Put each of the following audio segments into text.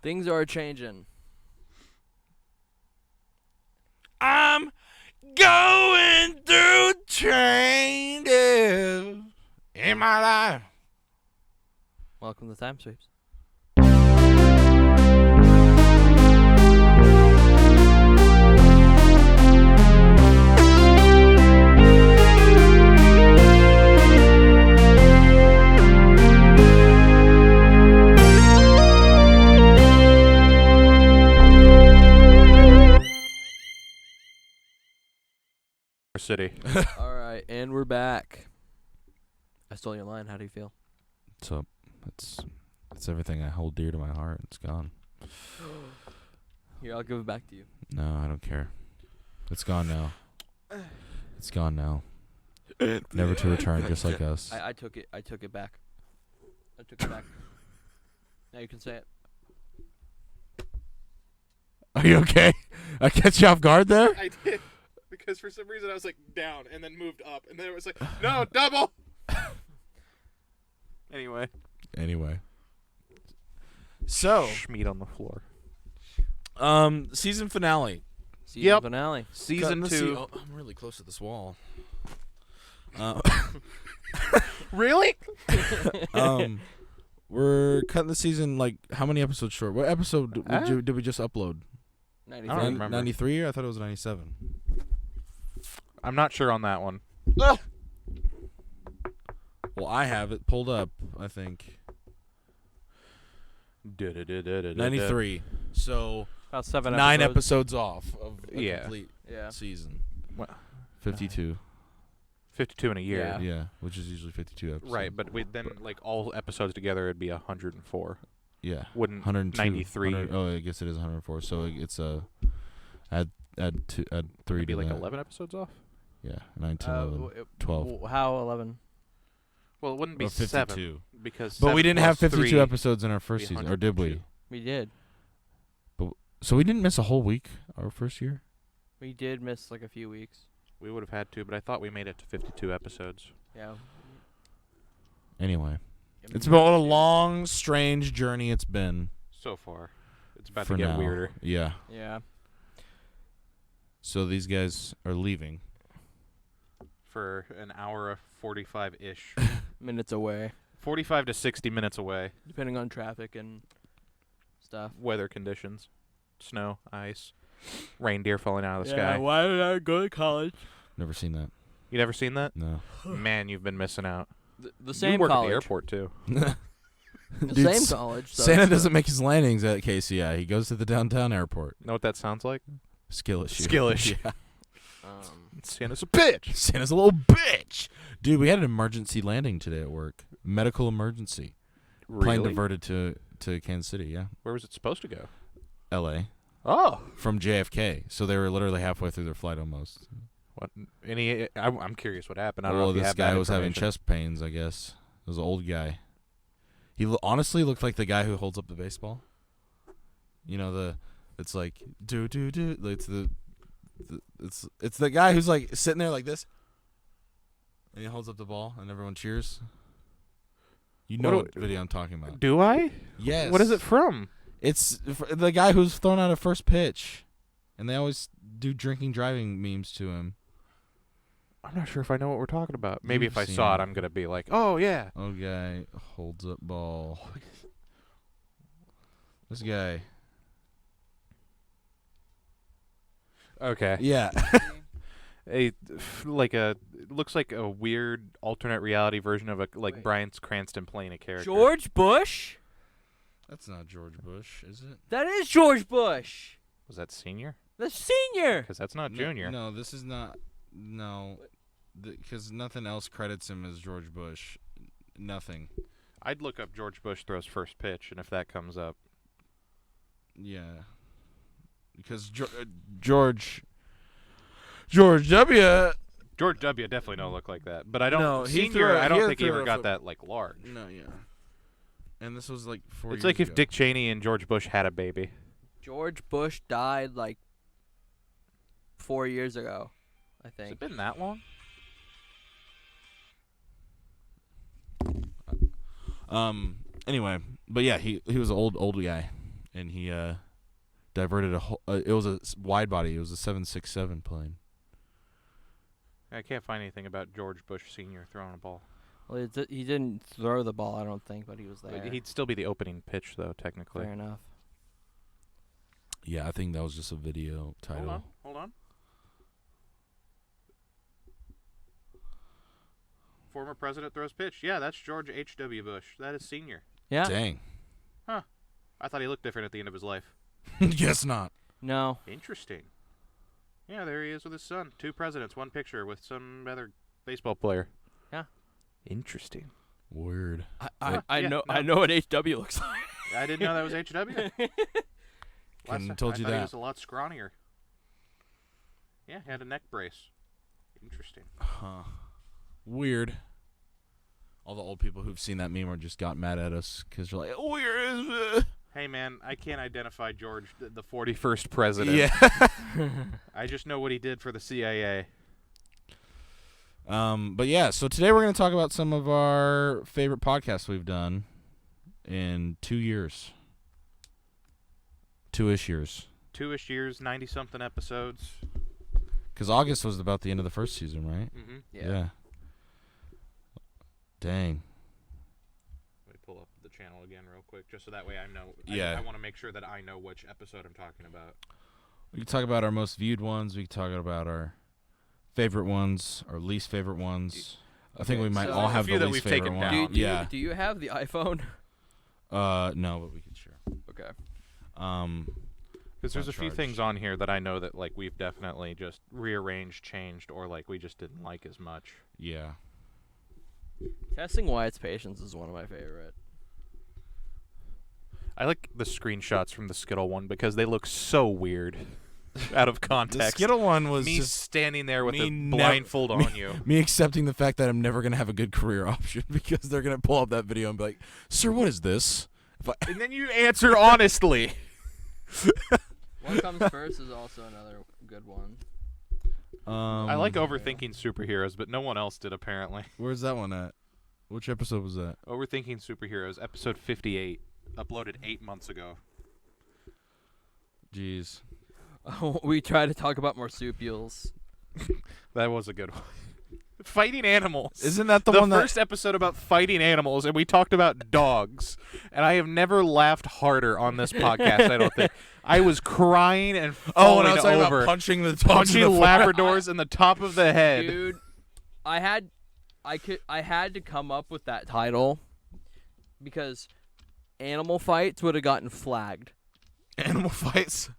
Things are changing. I'm going through changes in my life. Welcome to Time Sweeps. City. All right, and we're back. I stole your line. How do you feel? So it's everything I hold dear to my heart. It's gone. Here, I'll give it back to you. No, I don't care. It's gone now. It's gone now. Never to return, just like us. I took it. I took it back. I took it back. Now you can say it. Are you okay? I catch you off guard there? I did. Because for some reason I was like down and then moved up. And then it was like, no, double! Anyway. So, Schmeat on the floor. season finale. Season finale. Season 2. Oh, I'm really close to this wall. Really? We're cutting the season like how many episodes short? What episode did we just upload? 93. I don't remember. 93? I thought it was 97. I'm not sure on that one. Well, I have it pulled up, I think. 93. So About 7 9 episodes. episodes off of a complete Yeah. season. What? 52. 52 in a year. Yeah. Yeah, which is usually 52 episodes. Right, but then like all episodes together it'd be 104. Yeah. Wouldn't 102. 93 Oh, I guess it is 104. So it's add 3 It'd be to like that. 11 episodes off? Yeah, 9, 10, 11, 12. How 11? Well, it wouldn't be Or 7 52. because But we 7 didn't have plus 52 3 episodes in our first be season, or did we? 102. We did. So we didn't miss a whole week our first year? We did miss like a few weeks. We would have had to, but I thought we made it to 52 episodes. Yeah. Anyway. It's been a long, strange journey it's been. So far. It's about for to get now. weirder. Yeah. Yeah. So these guys are leaving. For an hour of 45-ish. Minutes away, 45 to 60 minutes away. depending on traffic and stuff. Weather conditions. Snow, ice, reindeer falling out of the Yeah, sky. why did I go to college? Never seen that. You never seen that? No. Man, you've been missing out. The same you work college. at the airport, too. The Dude, same college. So Santa it's doesn't make his landings at KCI. He goes to the downtown airport. Know what that sounds like? Skill issue. Skill issue. Yeah. Santa's a bitch. Santa's a little bitch. Dude, we had an emergency landing today at work. Medical emergency. Plane Really? diverted to Kansas City, yeah. Where was it supposed to go? L.A. Oh. From JFK. So they were literally halfway through their flight almost. What? I'm curious what happened. I don't know Well, if you this have guy that was having information. chest pains, I guess. It was an old guy. He honestly looked like the guy who holds up the baseball. You know, it's like, do. It's the guy who's like sitting there like this. And he holds up the ball and everyone cheers. You know what video I'm talking about. Do I? Yes. What is it from? It's the guy who's thrown out a first pitch. And they always do drinking driving memes to him. I'm not sure if I know what we're talking about. Maybe You've if I seen saw it. it, I'm going to be like, oh, yeah. Old guy holds up ball. This guy. Okay. Yeah. It looks like a weird alternate reality version of Bryan Cranston playing a character. George Bush? That's not George Bush, is it? That is George Bush. Was that senior? The senior. Because that's not junior. No, this is not. No. Because nothing else credits him as George Bush. Nothing. I'd look up George Bush throws first pitch, and if that comes up. Yeah. Because George W. George W. definitely don't look like that. But I don't. No, he senior, threw a- I he don't had think he threw ever a got foot- that large. No, yeah. And this was like 4 years It's like if ago. Dick Cheney and George Bush had a baby. George Bush died like 4 years ago, I Has it think. been that long? Anyway, but yeah, he was an old guy, and he diverted a whole. It was a wide body. It was a 767 plane. I can't find anything about George Bush Sr. throwing a ball. Well, he didn't throw the ball, I don't think, but he was there. He'd still be the opening pitch, though, technically. Fair enough. Yeah, I think that was just a video title. Hold on. Former president throws pitch. Yeah, that's George H.W. Bush. That is Senior. Yeah. Dang. I thought he looked different at the end of his life. Guess not. No. Interesting. Yeah, there he is with his son. 2 presidents, 1 picture with some other baseball player. Yeah. Interesting. Weird. I know what HW looks like. I didn't know that was H.W. Couldn't told you I thought he that. was a lot scrawnier. Yeah, had a neck brace. Interesting. Huh. Weird. All the old people who've seen that meme just got mad at us because they're like, where is it? Hey, man, I can't identify George, the 41st president. Yeah. I just know what he did for the CIA. But yeah, so today we're going to talk about some of our favorite podcasts we've done in 2 years. 2-ish years. 2-ish years, 90-something episodes. Because August was about the end of the first season, right? Mm-hmm. Yeah. Dang. Let me pull up the channel again real quick, just so that way I know. Yeah. I want to make sure that I know which episode I'm talking about. We can talk about our most viewed ones. We can talk about our favorite ones, our least favorite ones. I think we might so all have a few the that least we've favorite taken one. down. Yeah. Do you have the iPhone? No, but we can share. Okay. Because there's a few things on here that I know that like we've definitely just rearranged, changed, or like we just didn't like as much. Yeah. Testing Wyatt's patience is one of my favorite. I like the screenshots from the Skittle one because they look so weird out of The context. Skittle one was me just standing there with me a nev- blindfold on you. me accepting the fact that I'm never going to have a good career option because they're going to pull up that video and be like, "Sir, what is this?" And then you answer honestly. What Comes First is also another good one. I like overthinking superheroes, but no one else did apparently. Where's that one at? Which episode was that? Overthinking superheroes, episode 58, uploaded 8 months ago. Jeez. We try to talk about marsupials. That was a good one. Fighting animals. Isn't that the the one first episode about fighting animals, and we talked about dogs. And I have never laughed harder on this podcast, I don't think. I was crying and and falling I was talking over. about punching the punching Labradors in the top of the head. Dude, I had to come up with that title because animal fights would have gotten flagged. Animal fights.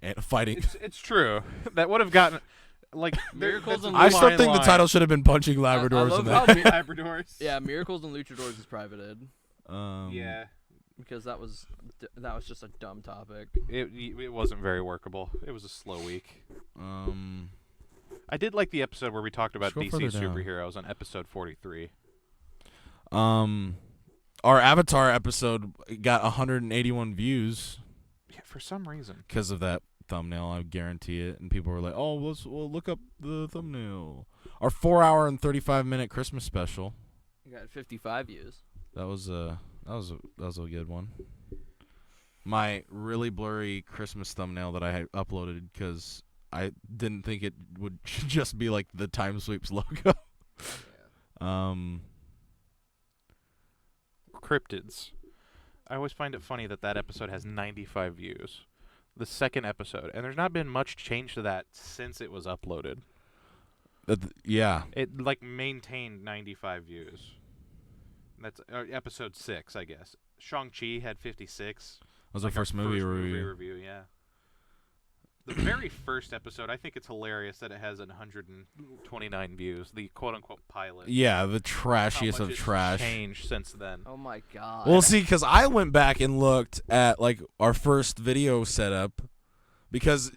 And fighting. It's true. That would have gotten like Miracles that's and a I still fine think the line. title should have been punching Labradors. love in how that. Labradors. Yeah, Miracles and Luchadors is privated Yeah. because that was just a dumb topic. It wasn't very workable. It was a slow week. Um. I did like the episode where we talked about Scroll DC further down. superheroes on episode 43. Our Avatar episode got 181 views Yeah, for some reason. because of that thumbnail. I guarantee it. And people were like, "Oh, we'll look up the thumbnail." Our 4-hour and 35-minute Christmas special. You got 55 views. That was a good one. My really blurry Christmas thumbnail that I had uploaded because I didn't think it would just be like the Time Sweeps logo. Cryptids. I always find it funny that episode has 95 views. The second episode. And there's not been much change to that since it was uploaded. Yeah. It, like, maintained 95 views. That's episode 6, I guess. Shang-Chi had 56. That was our first movie review. Yeah. The very first episode, I think it's hilarious that it has 129 views. The quote-unquote pilot. Yeah, the How trashiest much of has trash. changed since then. Oh my god. Well, see, because I went back and looked at like our first video setup, because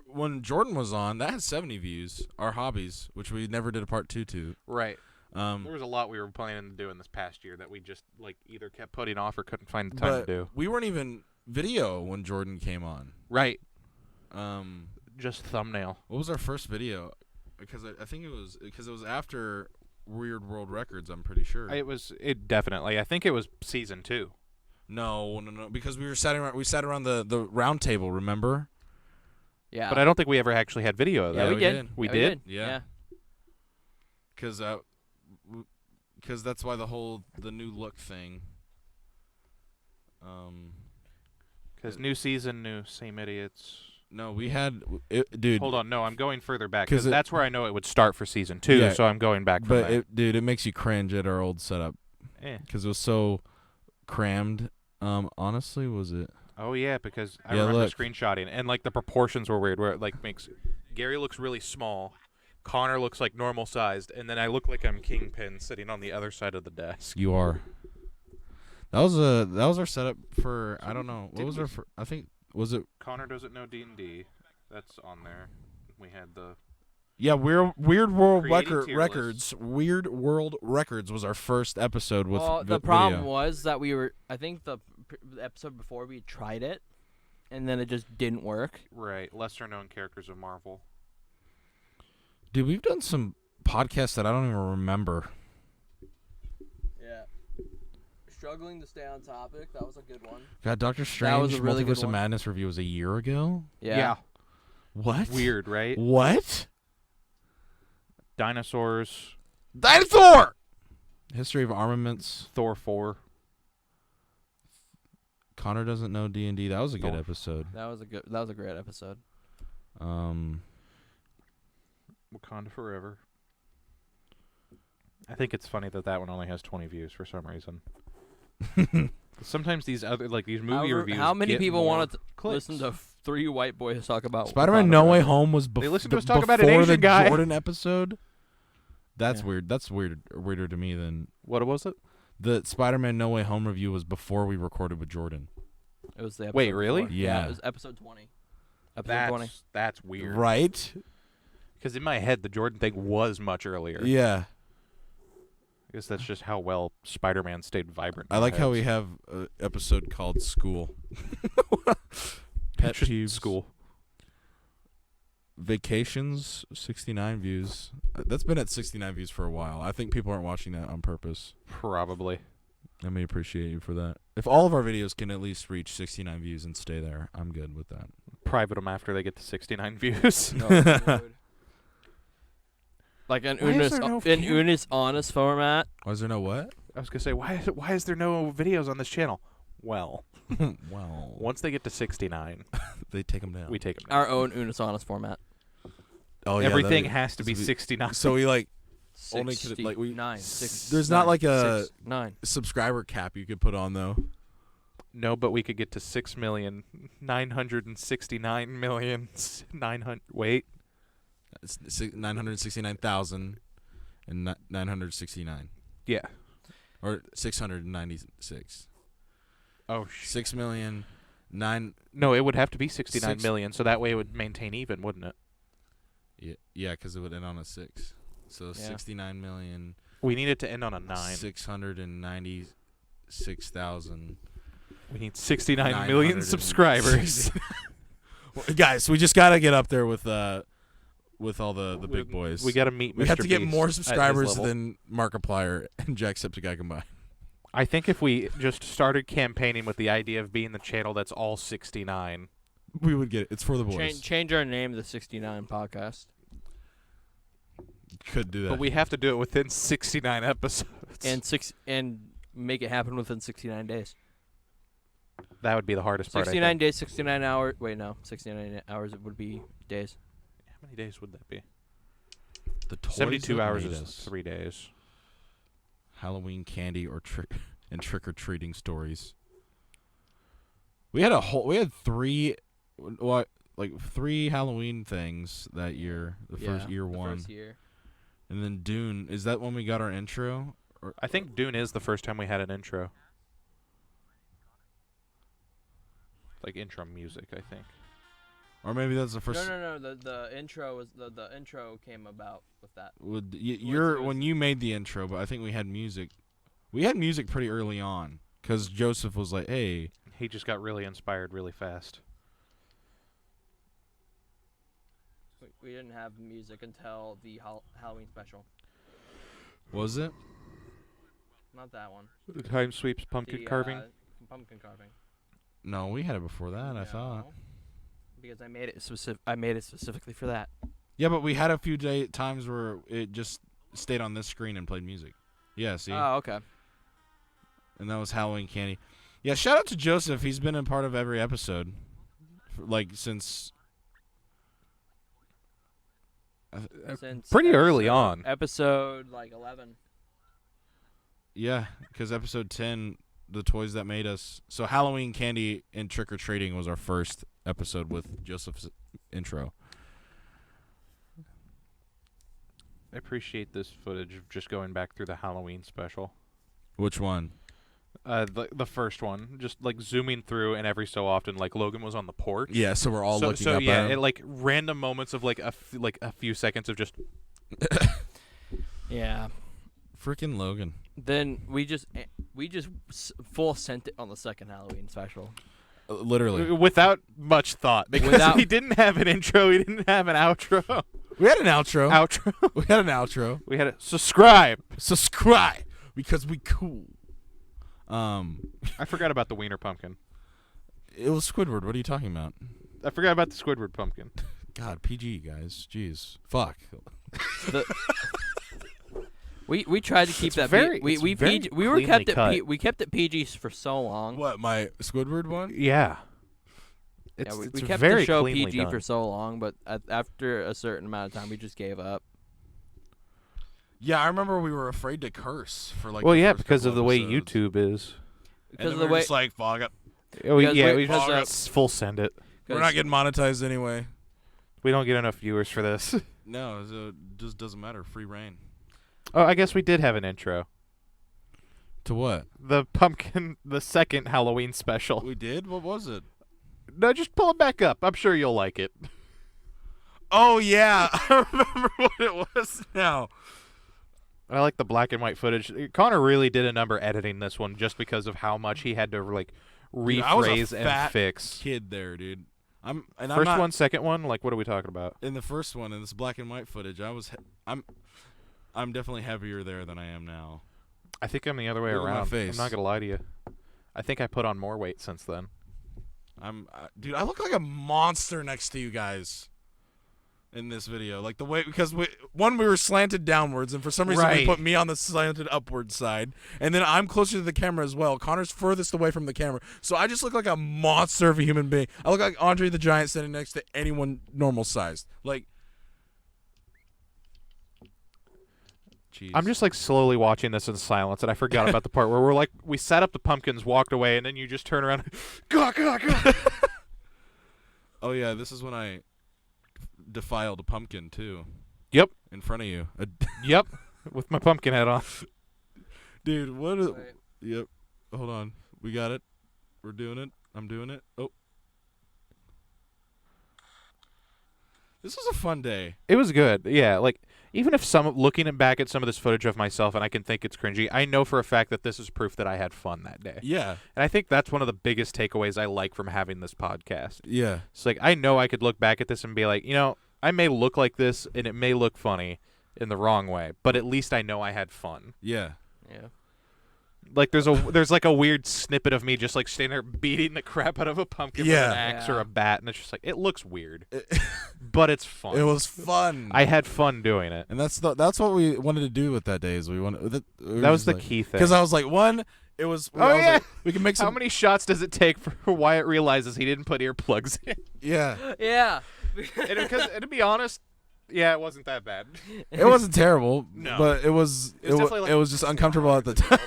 when Jordan was on, that had 70 views. Our hobbies, which we never did a part 2 to. Right. There was a lot we were planning to do in this past year that we just like either kept putting off or couldn't find the time to do. We weren't even video when Jordan came on. Right. Just thumbnail. What was our first video? Because I think it was after Weird World Records. I'm pretty sure. It definitely. I think it was season 2. No, because we sat around the round table. Remember? Yeah. But I don't think we ever actually had video of that. Yeah, we we did. did. We Yeah, did? Yeah. Because that's why the new look thing. Because new season, new same idiots. No, we had dude. Hold on, no, I'm going further back 'Cause because that's where I know it would start for season 2. Yeah, so I'm going back from there. Dude, it makes you cringe at our old setup because it was so crammed. Honestly, was it? Oh yeah, because I Yeah, remember look. screenshotting, and like the proportions were weird. Where it like makes Gary looks really small, Connor looks like normal sized, and then I look like I'm Kingpin sitting on the other side of the desk. You are. That was our setup for I don't know what was our I think was it Connor doesn't know D&D. That's on there. We had the Weird World Creating tier Records. Weird World Records was our first episode with the problem was that I think the episode before we tried it, and then it just didn't work. right lesser known characters of Marvel. Dude, we've done some podcasts that I don't even remember. Yeah. Struggling to stay on topic. That was a good one. God, Doctor Strange was a really good Multiverse of one. Madness review was a year ago. Yeah. What? Weird, right? What? Dinosaurs. Dinosaur. History of Armaments. Thor 4. Connor doesn't know D&D. That was a good Thor. episode. That was a great episode. Wakanda Forever. I think it's funny that one only has 20 views for some reason. Sometimes these other these movie reviews. How many get people more want to clicks. listen to 3 white boys talk about Spider-Man Wakanda No Way Forever? Home was They listened to us talk before about an Asian the guy. Jordan episode. That's Yeah. weird. That's weirder to me than What was it? the Spider-Man No Way Home review was before we recorded with Jordan. It was the episode Wait, really? before. Yeah. It was episode 20. Episode 20. That's weird. Right? Because in my head, the Jordan thing was much earlier. Yeah. I guess that's just how well Spider-Man stayed vibrant. in I our like how heads. we have an episode called School. Pet Just peeves. school. Vacations, 69 views. That's been at 69 views for a while. I think people aren't watching that on purpose. Probably. I may appreciate you for that. If all of our videos can at least reach 69 views and stay there, I'm good with that. Private them after they get to 69 views. No, dude. Like an Why is Unis, there no in camera? Unis honest format. Why is there no what? I was gonna say, why is there no videos on this channel? Well, Well, once they get to 69, they take them down. we take them down. Our own Unis honest format. Oh yeah, Everything that'd has to be that'd 69. So we only could like we 69. there's not like a 9. subscriber cap you could put on though. No, but we could get to 6,969,900. Wait, It's 969,000 and 969 yeah. or 696. Oh, 6,000,009. no, it would have to be 69 Six- million, so that way it would maintain even, wouldn't it? Yeah, because it would end on a 6. So Yeah. 69,000,000. We need it to end on a 9. 696,000. We need 69 million 960. subscribers. Well, guys, we just gotta get up there with all the big boys. We got to meet. We Mr. have to get Beast more at his subscribers level. than Markiplier and Jacksepticeye combined. I think if we just started campaigning with the idea of being the channel that's all 69. We would get it. It's for the boys. Change our name to the 69 podcast. Could do that. But we have to do it within 69 episodes. And make it happen within 69 days. that would be the hardest part. 69 days, 69 hours. Wait, no. 69 hours would be days. How many days would that be? the toys 72 that hours made is us. 3 days. Halloween candy or trick or treating stories. We had 3 Halloween things that year. The first year one. First year. And then Dune, is that when we got our intro? Or I think Dune is the first time we had an intro. Like intro music, I think. or maybe that's the first No. The intro was the intro came about with that. when you made the intro, but I think we had music. We had music pretty early on cuz Joseph was like, "Hey, He just got really inspired really fast. We didn't have music until the Halloween special. was it?" Not that one. The Time Sweeps pumpkin The, carving. pumpkin carving. No, we had it before that. I thought. Because I made it specifically for that. Yeah, but we had a few times where it just stayed on this screen and played music. Yeah, see? Oh, okay. And that was Halloween candy. Yeah, shout out to Joseph. He's been a part of every episode. Since Pretty early episode- on. Episode, 11. Yeah, because episode 10, the toys that made us. So Halloween candy and trick-or-treating was our first episode with Joseph's intro. I appreciate this footage of just going back through the Halloween special. Which one? The first one, just zooming through, and every so often, Logan was on the porch. Yeah, so we're all looking so up yeah, at him. it random moments of a few seconds of just. Yeah. Freaking Logan. Then we just full sent it on the second Halloween special. Literally. Without much thought, because he didn't have an intro, he didn't have an outro. We had an outro. We had an outro. We had a subscribe. Subscribe because we cool. I forgot about the wiener pumpkin. It was Squidward. What are you talking about? I forgot about the Squidward pumpkin. God, PG guys. Jeez. Fuck. We tried to keep that very- we it's we very PG, we were cleanly kept it cut. we kept it PG for so long. What, my Squidward one? Yeah. Yeah, we It's kept very the show cleanly PG done. for so long, but after a certain amount of time, we just gave up. Yeah, I remember we were afraid to curse for Well, the yeah, first because couple of the way episodes. YouTube is. Because And of then the we were way just like, fuck it. Because Full send it. We're not getting monetized anyway. We don't get enough viewers for this. No, so it just doesn't matter. Free reign. Oh, I guess we did have an intro. To what? The second Halloween special. We did? What was it? No, just pull it back up. I'm sure you'll like it. Oh, yeah. I remember what it was now. I like the black and white footage. Connor really did a number editing this one just because of how much he had to Dude, I was a rephrase and fat fix. kid there, dude. I'm First not, one, second one, what are we talking about? in the first one, in this black and white footage, I'm definitely heavier there than I am now. I think I'm the other way Look at my around. face. I'm not gonna lie to you. I think I put on more weight since then. Dude, I look like a monster next to you guys in this video. Like the way, because we were slanted downwards, and for some reason we Right. put me on the slanted upward side, and then I'm closer to the camera as well. Connor's furthest away from the camera, so I just look like a monster of a human being. I look like Andre the Giant standing next to anyone normal sized. Like, jeez. I'm just slowly watching this in silence, and I forgot about the part where we set up the pumpkins, walked away, and then you just turn around. Gah, gah, gah. Oh yeah, this is when I defiled a pumpkin too. Yep. In front of you. Yep. With my pumpkin hat on. Dude, what is... Wait. Yep. Hold on. We got it. We're doing it. I'm doing it. Oh. This was a fun day. It was good. Yeah, even if looking back at some of this footage of myself and I can think it's cringy, I know for a fact that this is proof that I had fun that day. Yeah. And I think that's one of the biggest takeaways I like from having this podcast. Yeah. It's I know I could look back at this and be like, I may look like this and it may look funny in the wrong way, but at least I know I had fun. Yeah. Yeah. There's a weird snippet of me just standing there beating the crap out of a pumpkin with Yeah. an axe or Yeah. a bat, and it's just it looks weird, but it's fun. It was fun. I had fun doing it. and that's what we wanted to do with that day. Is we wanted That was the key thing. Because I was like, one, it was. Oh, I was yeah. like, we can make some. How many shots does it take for Wyatt realizes he didn't put earplugs in? Yeah. Yeah. And to be honest, yeah, it wasn't that bad. It wasn't terrible. No. But it was. It was definitely it was just uncomfortable at the time.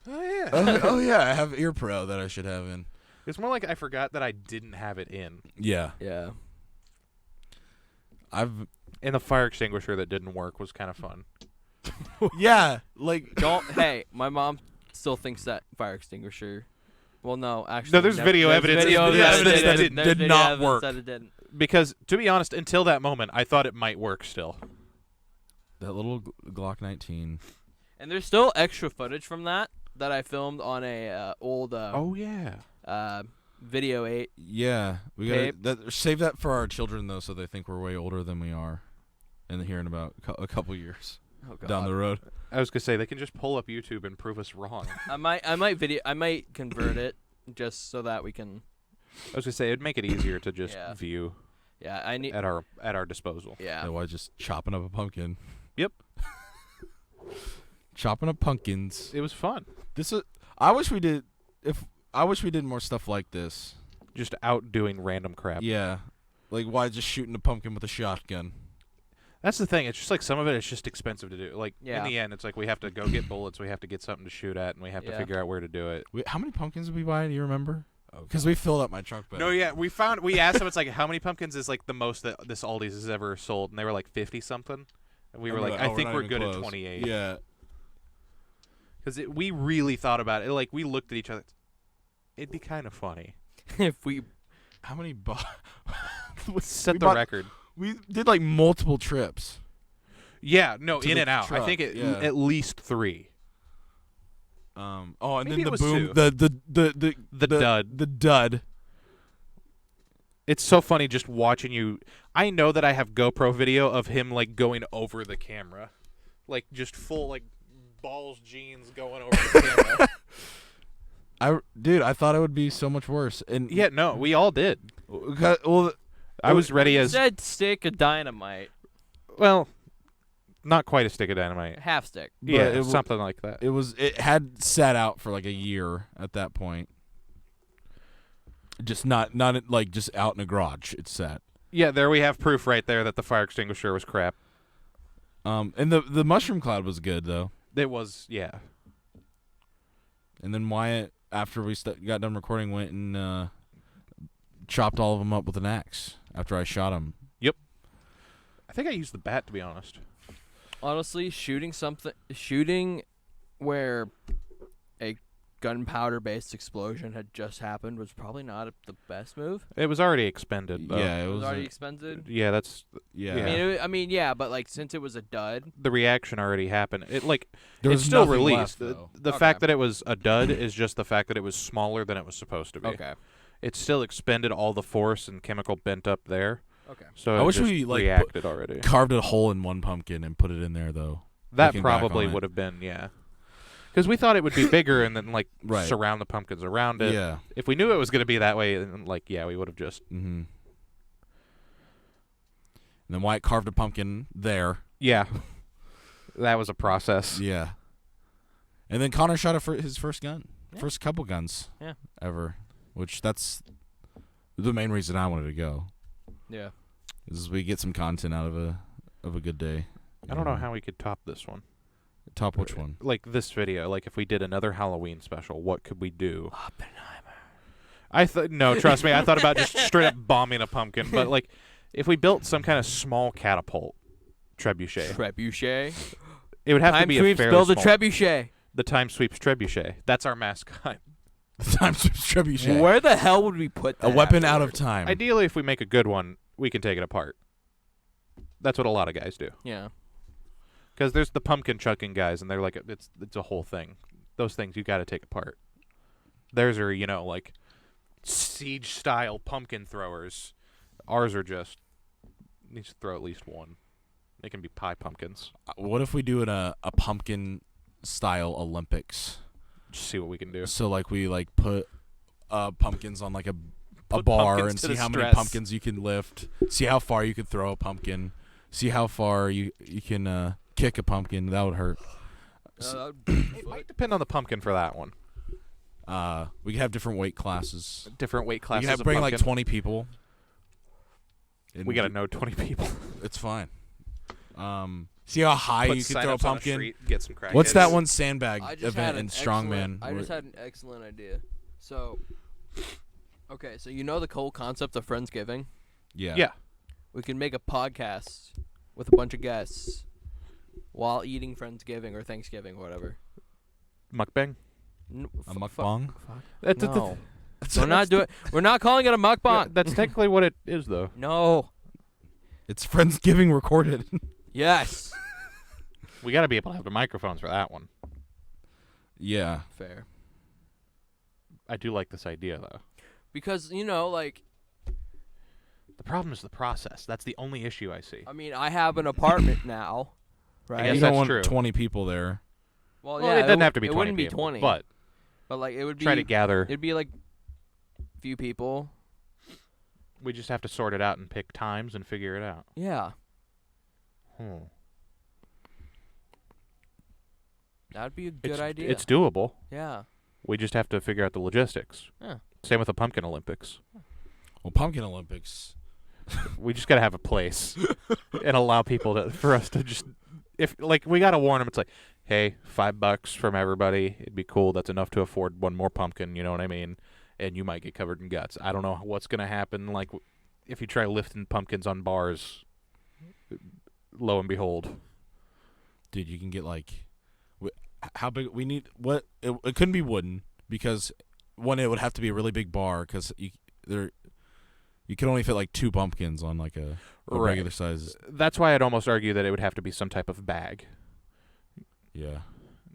Oh yeah. Oh yeah, I have ear pro that I should have in. It's more like I forgot that I didn't have it in. Yeah. Yeah. And the fire extinguisher that didn't work was kind of fun. yeah, Hey, my mom still thinks that fire extinguisher. Well, no, actually. No, there's video evidence. Video There's evidence video evidence that there's did video not evidence work. that it didn't. Because, to be honest, until that moment, I thought it might work still. that little Glock 19. And there's still extra footage from that I filmed on a old Yeah. video 8. Yeah, we Tape. gotta save that for our children though, so they think we're way older than we are, and here in about a couple years Oh god. down the road. I was gonna say they can just pull up YouTube and prove us wrong. I might convert it just so that we can. I was gonna say it'd make it easier to just Yeah. view Yeah, I need. at our disposal. Yeah. Otherwise, just chopping up a pumpkin. Yep. Chopping up pumpkins. It was fun. I wish we did. I wish we did more stuff like this. Just out doing random crap. Yeah. Like, why just shooting a pumpkin with a shotgun? That's the thing. It's just like some of it is just expensive to do. Like Yeah. in the end, it's like we have to go get bullets, we have to get something to shoot at, and we have to Yeah. figure out where to do it. How many pumpkins did we buy? Do you remember? Because we filled up my trunk bed. No, yeah, we asked them. It's like how many pumpkins is like the most that this Aldi's has ever sold, and they were like 50 something, and we were like, I think we're good at 28. Yeah. Because we really thought about it. Like we looked at each other. It'd be kind of funny. If we. How many Set the record. We did like multiple trips. Yeah, no, To in the and out. I truck, think yeah. at least 3. And Maybe then it the was boom, 2. the dud. the dud. It's so funny just watching you. I know that I have GoPro video of him like going over the camera, like just full like balls jeans going over the camera. I thought it would be so much worse. And Yeah, no, we all did. well, I was ready as Said stick of dynamite. well, not quite a stick of dynamite. Half stick. Yeah, it something like that. it had sat out for like a year at that point. Just not like just out in a garage. It sat. Yeah, there we have proof right there that the fire extinguisher was crap. And the mushroom cloud was good though. It was, yeah. And then Wyatt, after we got done recording, went and chopped all of them up with an axe after I shot him. I think I used the bat, to be honest. Honestly, shooting where a gunpowder-based explosion had just happened was probably not the best move. It was already expended, though. Yeah, It it was was already expended. Yeah, that's yeah. I mean, yeah, but like since it was a dud, the reaction already happened. It like There it's was still nothing released. left, though. The Okay. fact that it was a dud is just the fact that it was smaller than it was supposed to be. okay. It still expended all the force and chemical bent up there. Okay. So I it wish just we, like, reacted already. Carved a hole in one pumpkin and put it in there though. That looking back probably on it. would have been, yeah. Because we thought it would be bigger and then like Right. surround the pumpkins around it. Yeah. If we knew it was going to be that way, then like yeah, we would have just Mm-hmm. And then Wyatt carved a pumpkin there. yeah. That was a process. Yeah. And then Connor shot his first gun. Yeah. First couple guns. Yeah. Ever. Which that's the main reason I wanted to go. Yeah. Is we get some content out of a good day. I don't know how we could top this one. Top which one? Like this video, like if we did another Halloween special, what could we do? Oppenheimer. No, trust me, I thought about just straight up bombing a pumpkin, but like if we built some kind of small catapult trebuchet, Trebuchet. it would have to Time be a sweeps fairly build a small. trebuchet. The Time Sweeps trebuchet. That's our mascot. The time sweeps trebuchet. Where the hell would we put that? A weapon out of afterward? time. Ideally, if we make a good one, we can take it apart. That's what a lot of guys do. Yeah. Because there's the pumpkin chucking guys, and they're like, it's a whole thing. Those things you got to take apart. Theirs are, like siege-style pumpkin throwers. Ours are just, needs to throw at least one. They can be pie pumpkins. What if we do a pumpkin-style Olympics? Just see what we can do. So like we like put pumpkins on like a Put bar pumpkins and to see the how many stress. pumpkins you can lift. See how far you can throw a pumpkin. See how far you can kick a pumpkin. That would hurt. It might depend on the pumpkin for that one. We could have different weight classes. Different weight We classes could have of bring like pumpkin. 20 people. And We got to know 20 people. It's fine. See how high Put you can throw a sign-ups on the pumpkin. street, get some crackheads. What's that one sandbag I just had event in an Strongman? I just had an excellent idea. So, okay, so you know the whole concept of Friendsgiving? Yeah. Yeah. We can make a podcast with a bunch of guests while eating Friendsgiving or Thanksgiving or whatever. Mukbang? A mukbang? No. We're not calling it a mukbang. That's technically what it is, though. No. It's Friendsgiving recorded. Yes. We got to be able to have the microphones for that one. Yeah. Fair. I do like this idea, though. Because, like, The problem is the process. That's the only issue I see. I mean, I have an apartment now, I right? guess You don't that's want true. 20 people there. Well, Well, yeah, it doesn't w- have to be it 20 wouldn't be people, 20, but like it would be. try to gather. It'd be like a few people. We just have to sort it out and pick times and figure it out. Yeah, that'd be a good idea. It's doable. Yeah. We just have to figure out the logistics. Yeah. Same with the Pumpkin Olympics. Well, Pumpkin Olympics. We just got to have a place and allow people for us to just, if like we got to warn them. It's like, hey, $5 from everybody. It'd be cool. That's enough to afford one more pumpkin. You know what I mean? And you might get covered in guts. I don't know what's gonna happen. Like, if you try lifting pumpkins on bars, lo and behold, Dude, you can get like, how big? We need what? It couldn't be wooden because one, it would have to be a really big bar because you can only fit like 2 pumpkins on like a Right. regular size. That's why I'd almost argue that it would have to be some type of bag. Yeah.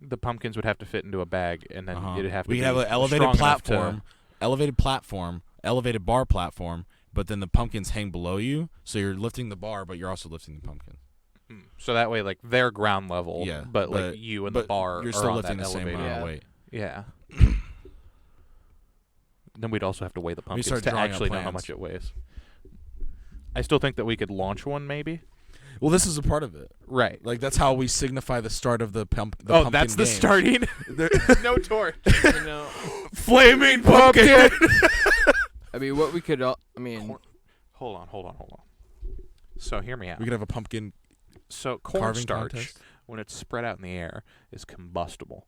The pumpkins would have to fit into a bag, and then it'd have to. We be have an elevated strong enough platform, elevated bar platform, but then the pumpkins hang below you, so you're lifting the bar, but you're also lifting the pumpkin. So that way, like, they're ground level, Yeah, but like you and the bar you're are still on lifting that the same elevated. amount of weight. Yeah. Then we'd also have to weigh the pumpkins start to drawing out actually know how plans. much it weighs. I still think that we could launch one, maybe. Well, this is a part of it. Right. Like that's how we signify the start of the pumpkin. That's the games. starting. No torch. You know, Flaming pumpkin. I mean, what we could. I mean, Hold on. So hear me out. We could have a pumpkin. So carving cornstarch, contest? when it's spread out in the air, is combustible.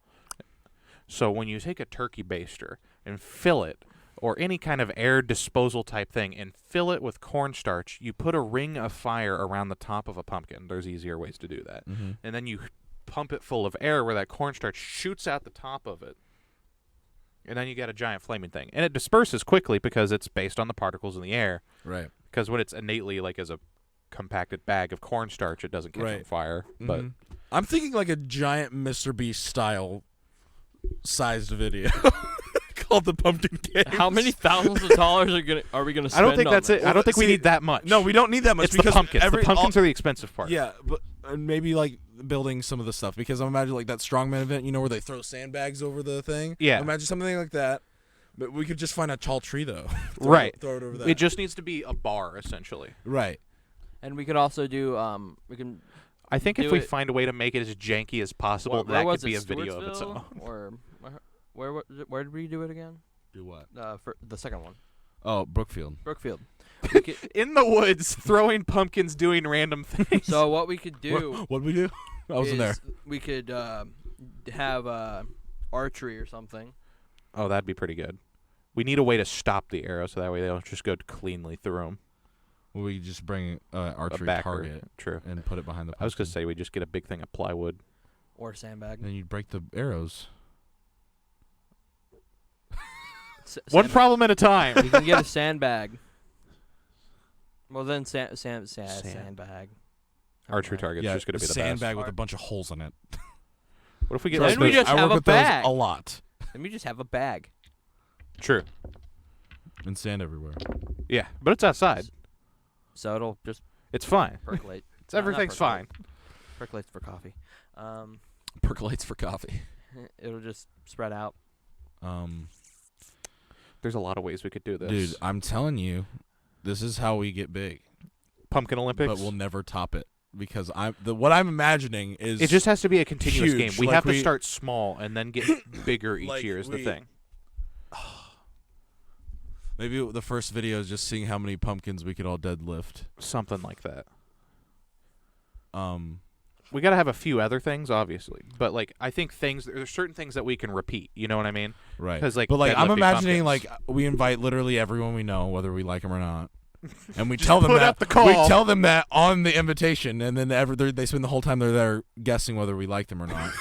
So when you take a turkey baster and fill it, or any kind of air disposal type thing, and fill it with cornstarch, you put a ring of fire around the top of a pumpkin. There's easier ways to do that. Mm-hmm. And then you pump it full of air where that cornstarch shoots out the top of it. And then you get a giant flaming thing. And it disperses quickly because it's based on the particles in the air. Right. Because when it's innately like as a compacted bag of cornstarch, it doesn't catch on Right. fire. Mm-hmm. But I'm thinking like a giant Mr. Beast style sized video called the Pumpkin Game. how many thousands of dollars are we gonna spend? I don't think on that's this? it. I don't think we See, need that much. No, we don't need that much It's because the pumpkins. every The pumpkins are the expensive part. Yeah, but maybe like building some of the stuff because I'm imagining like that strongman event, where they throw sandbags over the thing. Yeah. Imagine something like that. But we could just find a tall tree though. Right. Throw it over that. It just needs to be a bar, essentially. right. And we could also do. We can. I think Do if we it- find a way to make it as janky as possible, Where that was could be it, a video of its Stewartsville? own. Or where did we do it again? Do what? For the second one, Oh, Brookfield. Brookfield. We could, In the woods, throwing pumpkins, doing random things. so what we could do What did we do? I wasn't there. is we could have archery or something. Oh, that'd be pretty good. We need a way to stop the arrow so that way they don't just go cleanly through them. Well, we just bring archery backer. target True. and put it behind the. I was pumpkin. gonna say we just get a big thing of plywood. Or sandbag. Then you break the arrows. One problem at a time. We can get a sandbag. Well, then sandbag. Archery target's Yeah, just gonna be the sandbag best. with a bunch of holes in it. What if we get Then like we those- just I have work a with those bag. a lot. Let me just have a bag. True. And sand everywhere. Yeah, but it's outside. So it'll just It's fine. percolate. It's everything's fine. Percolates for coffee. Percolates for coffee. It'll just spread out. There's a lot of ways we could do this. Dude, I'm telling you, this is how we get big. Pumpkin Olympics. But we'll never top it because what I'm imagining is It just has to be a continuous huge. game. We Like have to we- start small and then get bigger each Like year is the we- thing. maybe the first video is just seeing how many pumpkins we could all deadlift. Something like that. We got to have a few other things, obviously. But, like, I think there's certain things that we can repeat. You know what I mean? Right. 'Cause, like, but like I'm deadlifting imagining pumpkins. like we invite literally everyone we know, whether we like them or not, and we tell them put that up the call. we tell them that on the invitation, and then they spend the whole time they're there guessing whether we like them or not.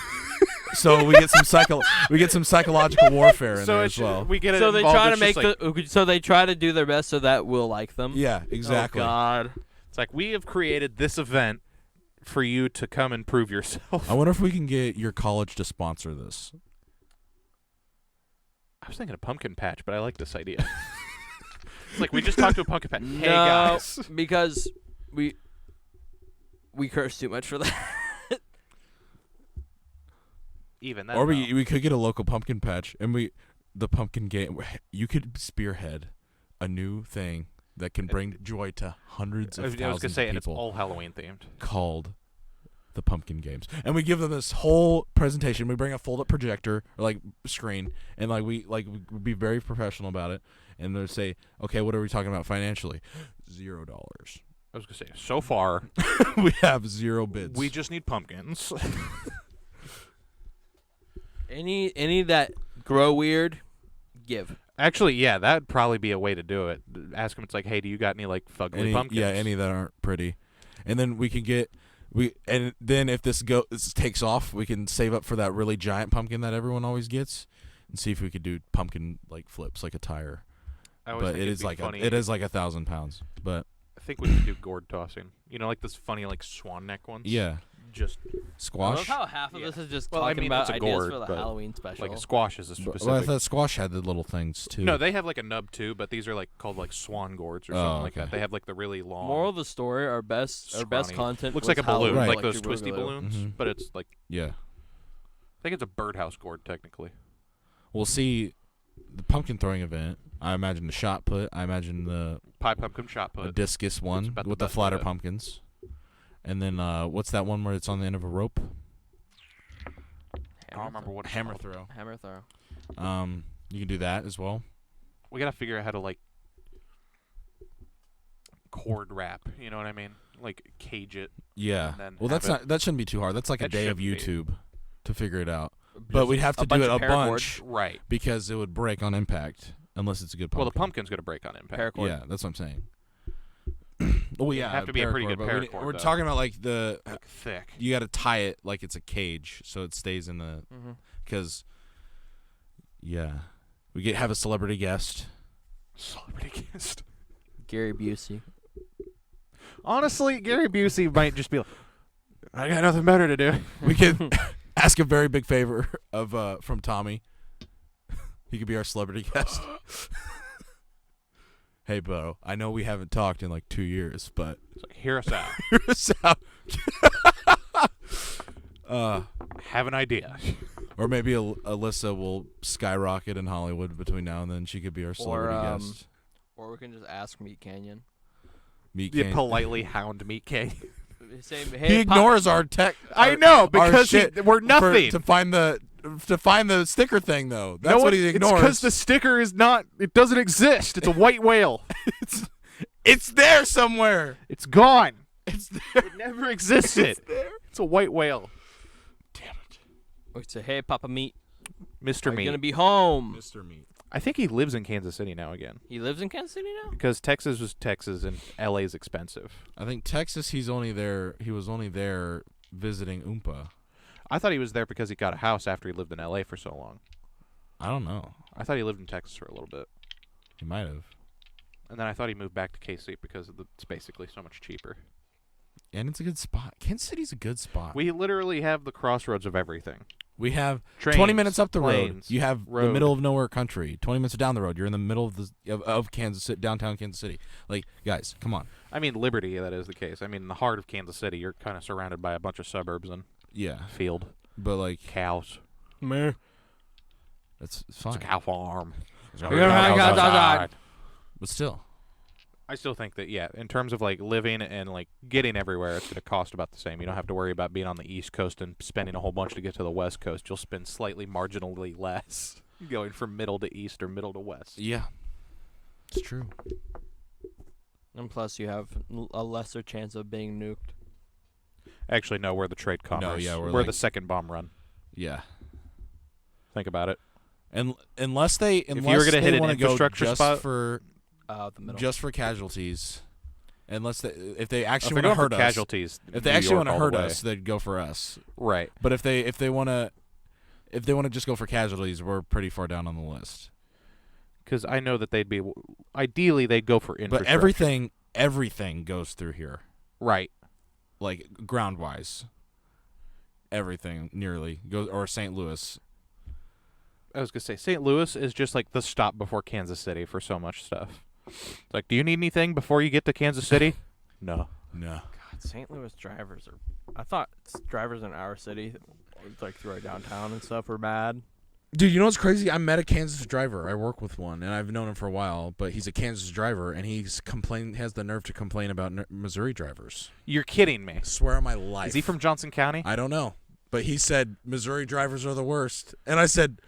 So we get some psychological warfare in there as well. we get it So they involved, try to it's make just like, so they try to do their best so that we'll like them. Yeah, exactly. Oh God. it's like we have created this event for you to come and prove yourself. I wonder if we can get your college to sponsor this. I was thinking a pumpkin patch, but I like this idea. It's like we just talked to a pumpkin patch. Hey No, guys, because we curse too much for that. even then. Or though. we could get a local pumpkin patch, and the pumpkin game. You could spearhead a new thing that can bring joy to hundreds of thousands I was gonna say, of and it's people all Halloween themed. called the Pumpkin Games, and we give them this whole presentation. We bring a fold-up projector or like screen, and we be very professional about it, and they'll say, "Okay, what are we talking about financially? $0." I was gonna say, so far We have 0 bids. we just need pumpkins. Any that grow weird, give. Actually, yeah, that'd probably be a way to do it. Ask them. It's like, hey, do you got any like fugly pumpkins? Yeah, any that aren't pretty, and then we can get and then if this takes off, we can save up for that really giant pumpkin that everyone always gets, and see if we could do pumpkin like flips like a tire. But it is like funny. it is like 1,000 pounds. But I think we could do gourd tossing. You know, like this funny like swan neck ones. yeah, Just I love squash. how half of this is just Well, I talking mean, about it's a ideas gourd, for the but Halloween special. like a squash is a specific. Well, I thought squash had the little things too. No, they have like a nub too, but these are like called like swan gourds or something like okay. that. They have like the really long. Moral of the story: our best Scrawny. content Looks was like a balloon, Halloween Right. like those Electric twisty Boogaloo. balloons, Mhm. but it's like Yeah, I think it's a birdhouse gourd technically. we'll see the pumpkin throwing event. I imagine the shot put. I imagine the Pie pumpkin shot a put. discus one about the with the best flatter of it. pumpkins, and then what's that one where it's on the end of a rope? I don't remember what it's Hammer called. throw. Hammer throw. You can do that as well. We gotta figure out how to like cord wrap. You know what I mean? Like cage it. Yeah. And then Well, have that shouldn't be too hard. That's like a That day of shouldn't be. YouTube to figure it out. But we'd have to do bunch it of a paracord. bunch Right. because it would break on impact unless it's a good pumpkin. Well, the pumpkin's gonna break on impact. Paracord. Yeah, that's what I'm saying. Oh yeah, have to be a pretty good but we- paracord, We're though. talking about like Like thick. you got to tie it like it's a cage so it stays in the Mm-hmm. because we have a celebrity guest. Celebrity guest. Gary Busey. Honestly, Gary Busey might just be like, I got nothing better to do. We could ask a very big favor of from Tommy. He could be our celebrity guest. Hey, bro, I know we haven't talked in like 2 years, but It's like, hear us out. hear us out. Have an idea. Or maybe Alyssa will skyrocket in Hollywood between now and then. She could be our celebrity guest. Or we can just ask Meat Canyon. Meat You Canyon. politely hound Meat King. Say, He hey, ignores our tech. I our- know our because shit we're nothing. to find the sticker thing though. That's what he ignores. It's because the sticker is not. It doesn't exist. It's a white whale. it's there somewhere. It's gone. It's there. It never existed. It's there. It's a white whale. Damn it, we say, hey, Papa Meat, Mr. are you Meat. gonna be home? Mr. Meat. I think he lives in Kansas City now again He lives in Kansas City now. because Texas was Texas and LA's expensive. I think Texas. He was only there visiting Oompa. I thought he was there because he got a house after he lived in LA for so long. I don't know. I thought he lived in Texas for a little bit. He might have. And then I thought he moved back to KC because it's basically so much cheaper. And it's a good spot. Kansas City's a good spot. We literally have the crossroads of everything. We have Trains, 20 minutes up the road. planes, You have the road. middle of nowhere country. 20 minutes down the road, you're in the middle of Kansas City, downtown Kansas City. Like, guys, come on. I mean, Liberty, that is the case. I mean, in the heart of Kansas City, you're kind of surrounded by a bunch of suburbs and Yeah, field, but like, cows. that's it's It's fine. a cow farm. But still, I still think that, yeah, in terms of like living and like getting everywhere, it's going to cost about the same. You don't have to worry about being on the East Coast and spending a whole bunch to get to the West Coast. You'll spend slightly marginally less going from middle to east or middle to west. yeah, it's true. And plus, you have a lesser chance of being nuked. Actually, no, we're the trade commerce. No, yeah, we're the like- second bomb run. Yeah, Think about it. and unless you you were gonna hit an want to go infrastructure just spot- for The middle. just for casualties, if they If actually they're want to going for hurt us, casualties, if they New actually York want to all the hurt way. us, they'd go for us. Right. But if they want to just go for casualties, we're pretty far down on the list. Because I know that ideally they'd go for But infrastructure. everything goes through here, Right. like ground wise. Everything nearly goes, or St. Louis. I was going to say, St. Louis is just like the stop before Kansas City for so much stuff. It's like, do you need anything before you get to Kansas City? No. No, God, St. Louis drivers are. I thought drivers in our city like through downtown and stuff were bad. Dude, you know what's crazy? I met a Kansas driver. I work with one, and I've known him for a while. But he's a Kansas driver, and has the nerve to complain about Missouri drivers. You're kidding me. I swear on my life. Is he from Johnson County? I don't know, but he said Missouri drivers are the worst, and I said,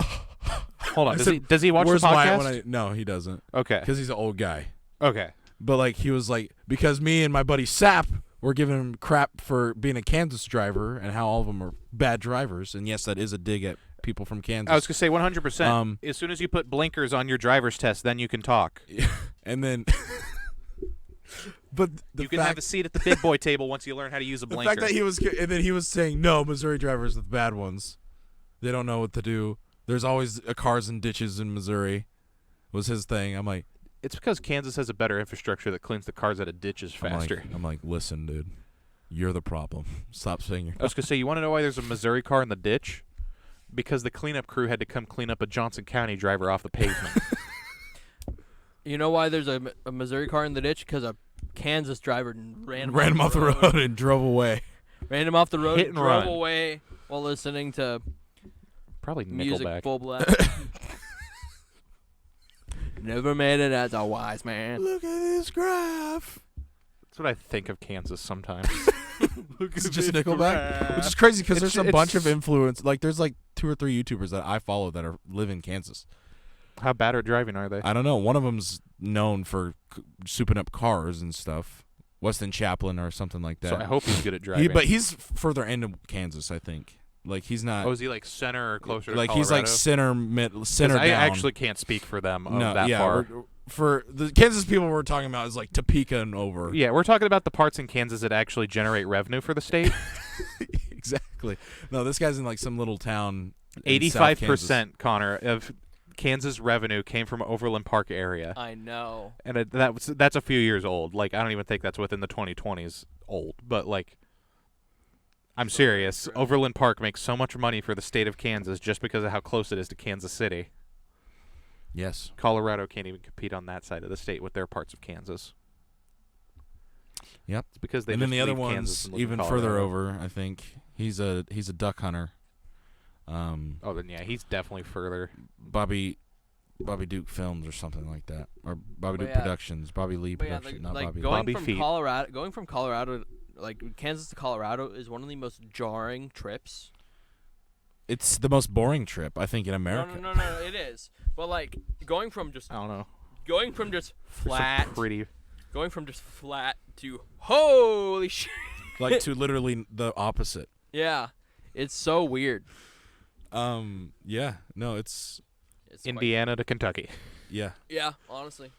Hold on. Does he watch the "Where's podcast? Wyatt?" No, he doesn't, Okay. because he's an old guy. Okay. But like he was like, because me and my buddy Sap were giving him crap for being a Kansas driver and how all of them are bad drivers. And yes, that is a dig at people from Kansas. I was gonna say 100%. As soon as you put blinkers on your driver's test, then you can talk. And then, but You can have a seat at the big boy table once you learn how to use a the blinker. fact that he was saying no, Missouri drivers are the bad ones. They don't know what to do. There's always cars and ditches in Missouri. Was his thing. I'm like, It's because Kansas has a better infrastructure that cleans the cars out of ditches faster. I'm like, listen, dude, you're the problem. Stop saying I was going to say, you want to know why there's a Missouri car in the ditch? Because the cleanup crew had to come clean up a Johnson County driver off the pavement. You know why there's a Missouri car in the ditch? Because a Kansas driver ran him off the road and drove away. Ran him off the road Hit and and drove run. away while listening to Probably music Nickelback. full blast. Never made it as a wise man. Look at this graph. That's what I think of Kansas sometimes. It's just Nickelback, which is crazy because there's a bunch of it's- influence. Like, there's like 2 or 3 YouTubers that I follow that live in Kansas. How bad at driving are they? I don't know. One of them's known for souping up cars and stuff. Weston Chaplin or something like that. So I hope he's good at driving. But he's further into Kansas, I think. Like, he's not. Oh, is he like center or closer to like Colorado? he's like center 'Cause down. I actually can't speak for them that yeah, far. for the Kansas people we're talking about is like Topeka and over. Yeah, we're talking about the parts in Kansas that actually generate revenue for the state. Exactly. No, this guy's in like some little town. in South 85%, Connor, of Kansas revenue came from Overland Park area, I know. and that's a few years old. Like, I don't even think that's within the 2020s old, but like, I'm serious. Overland Park makes so much money for the state of Kansas just because of how close it is to Kansas City. Yes. Colorado can't even compete on that side of the state with their parts of Kansas. Yep. It's because they And then just the other leave Kansas one's and live in even further Colorado. over. I think he's a duck hunter. Oh, then yeah, he's definitely further. Bobby Duke Films or something like that, or Bobby But Duke yeah. Productions, Bobby Lee But yeah, Productions, like, not Bobby. going Bobby from Feet. Colorado, like Kansas to Colorado, is one of the most jarring trips. It's the most boring trip I think in America. No, it is. But like going from just I don't know. flat, Pretty. going from just flat to holy shit. Like to literally the opposite. Yeah, it's so weird. Yeah. No, it's It's quite- Indiana to Kentucky. yeah. yeah, honestly,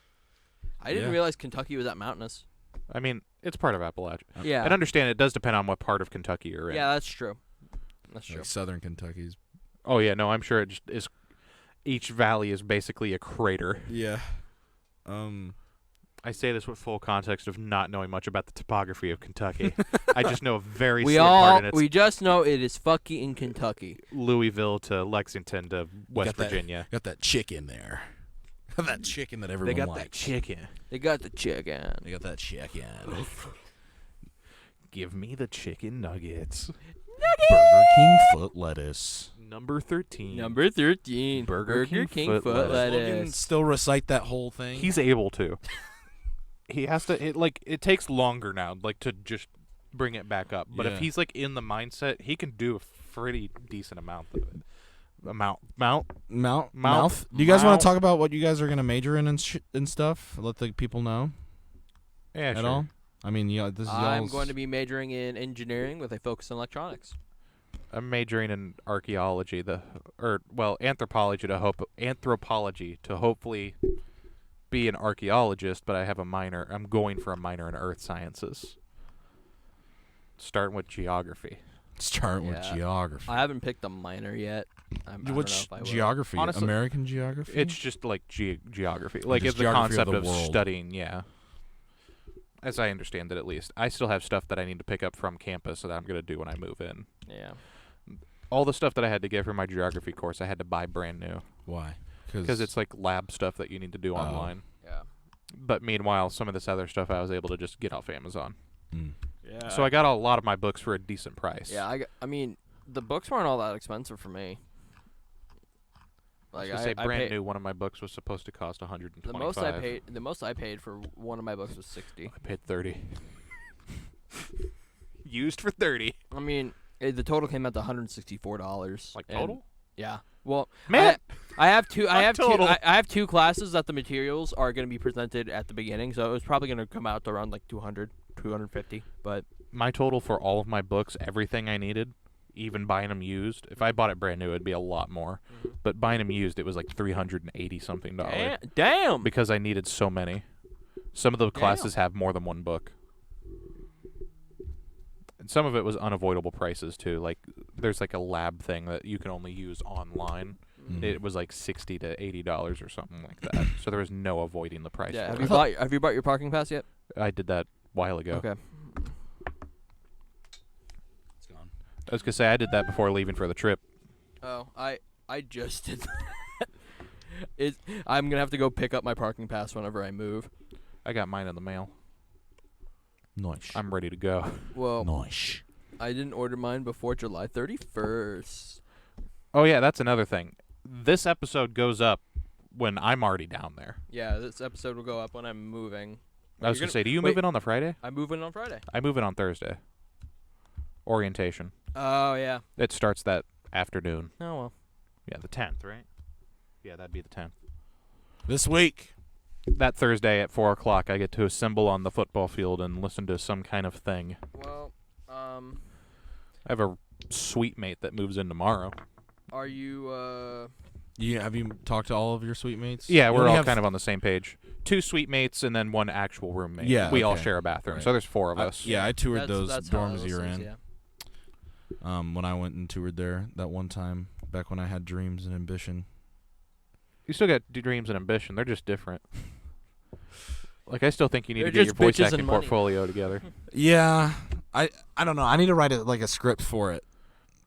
I didn't Yeah. realize Kentucky was that mountainous. I mean, it's part of Appalachia. Yeah, And understand it does depend on what part of Kentucky you're in. yeah, that's true. That's true. Like southern Kentucky's. Oh yeah, no, I'm sure it just is. Each valley is basically a crater. Yeah. I say this with full context of not knowing much about the topography of Kentucky. I just know a very We slim part, all and it's we just know it is fucking in Kentucky. Louisville to Lexington to West got that- Virginia. Got that chicken there. Got that chicken that everyone They got likes. that chicken. They got the chicken. They got that chicken. Give me the chicken nuggets. Burger King foot lettuce. Number 13. Number 13. Burger King foot foot lettuce. Logan lettuce. still recite that whole thing. He's able to. He has to. It takes longer now, like to just bring it back up. But Yeah. if he's like in the mindset, he can do a pretty decent amount of it. Mouth. Do you guys want Mouth. to talk about what you guys are gonna major in and stuff? Let the people know Yeah, at sure. all. I mean, yeah, this is I'm y'all's- going to be majoring in engineering with a focus on electronics. I'm majoring in archaeology, anthropology to hopefully be an archaeologist, but I have a minor. I'm going for a minor in earth sciences. Starting with geography. start with Yeah. geography. I haven't picked a minor yet. I don't know Which if I will. geography? Honestly, American geography. It's just like geography. Like just it's the geography of concept the of world. studying, yeah. As I understand it, at least. I still have stuff that I need to pick up from campus that I'm going to do when I move in. Yeah. All the stuff that I had to get for my geography course, I had to buy brand new. why? Because it's like lab stuff that you need to do Oh. online. Yeah. But meanwhile, some of this other stuff I was able to just get off Amazon. Mm. Yeah. So I got a lot of my books for a decent price. Yeah, I mean, the books weren't all that expensive for me. Like I was gonna say brand paid, new. One of my books was supposed to cost $125. the most I paid for one of my books was $60. I paid $30. Used for $30. I mean, the total came out to $164. Like and- total? Yeah. Well, Man, I have two. I Not have total. two. I have two classes that the materials are going to be presented at the beginning, so it was probably going to come out to around like 200, 250. But my total for all of my books, everything I needed, even buying them used. If I bought it brand new, it'd be a lot more. But buying them used, it was like $380 something. damn. Because I needed so many. Some of the classes have more than one book. And some of it was unavoidable prices too. Like there's like a lab thing that you can only use online. It was like $60 to $80 or something like that. So there was no avoiding the price. Yeah. for Have you bought your parking pass yet? I did that a while ago. Okay. It's gone. I was gonna say I did that before leaving for the trip. Oh, I just did that. I'm gonna have to go pick up my parking pass whenever I move. I got mine in the mail. Nice. I'm ready to go. Well, Nice. I didn't order mine before July 31st. Oh yeah, that's another thing. This episode goes up when I'm already down there. Yeah, this episode will go up when I'm moving. I was You're gonna say, do you wait. move in on the Friday? I'm moving on Friday. I move in on Thursday. Orientation. Oh yeah. It starts that afternoon. Oh well. Yeah, the 10th, right? Yeah, that'd be the 10th. This week. That Thursday at 4 o'clock, I get to assemble on the football field and listen to some kind of thing. Well, I have a suite mate that moves in tomorrow. are you Yeah, have you talked to all of your suite mates? Yeah, You we're only all have- kind of on the same page. 2 suite mates and then 1 actual roommate. Yeah, we all okay. share a bathroom, Right. so there's 4 of us. I toured those that's how dorms Ellis you're is, in. yeah. When I went and toured there that one time, back when I had dreams and ambition. You still got dreams and ambition. They're just different. Like, I still think you need They're to get your just voice bitches acting and money. portfolio together. Yeah, I don't know. I need to write like a script for it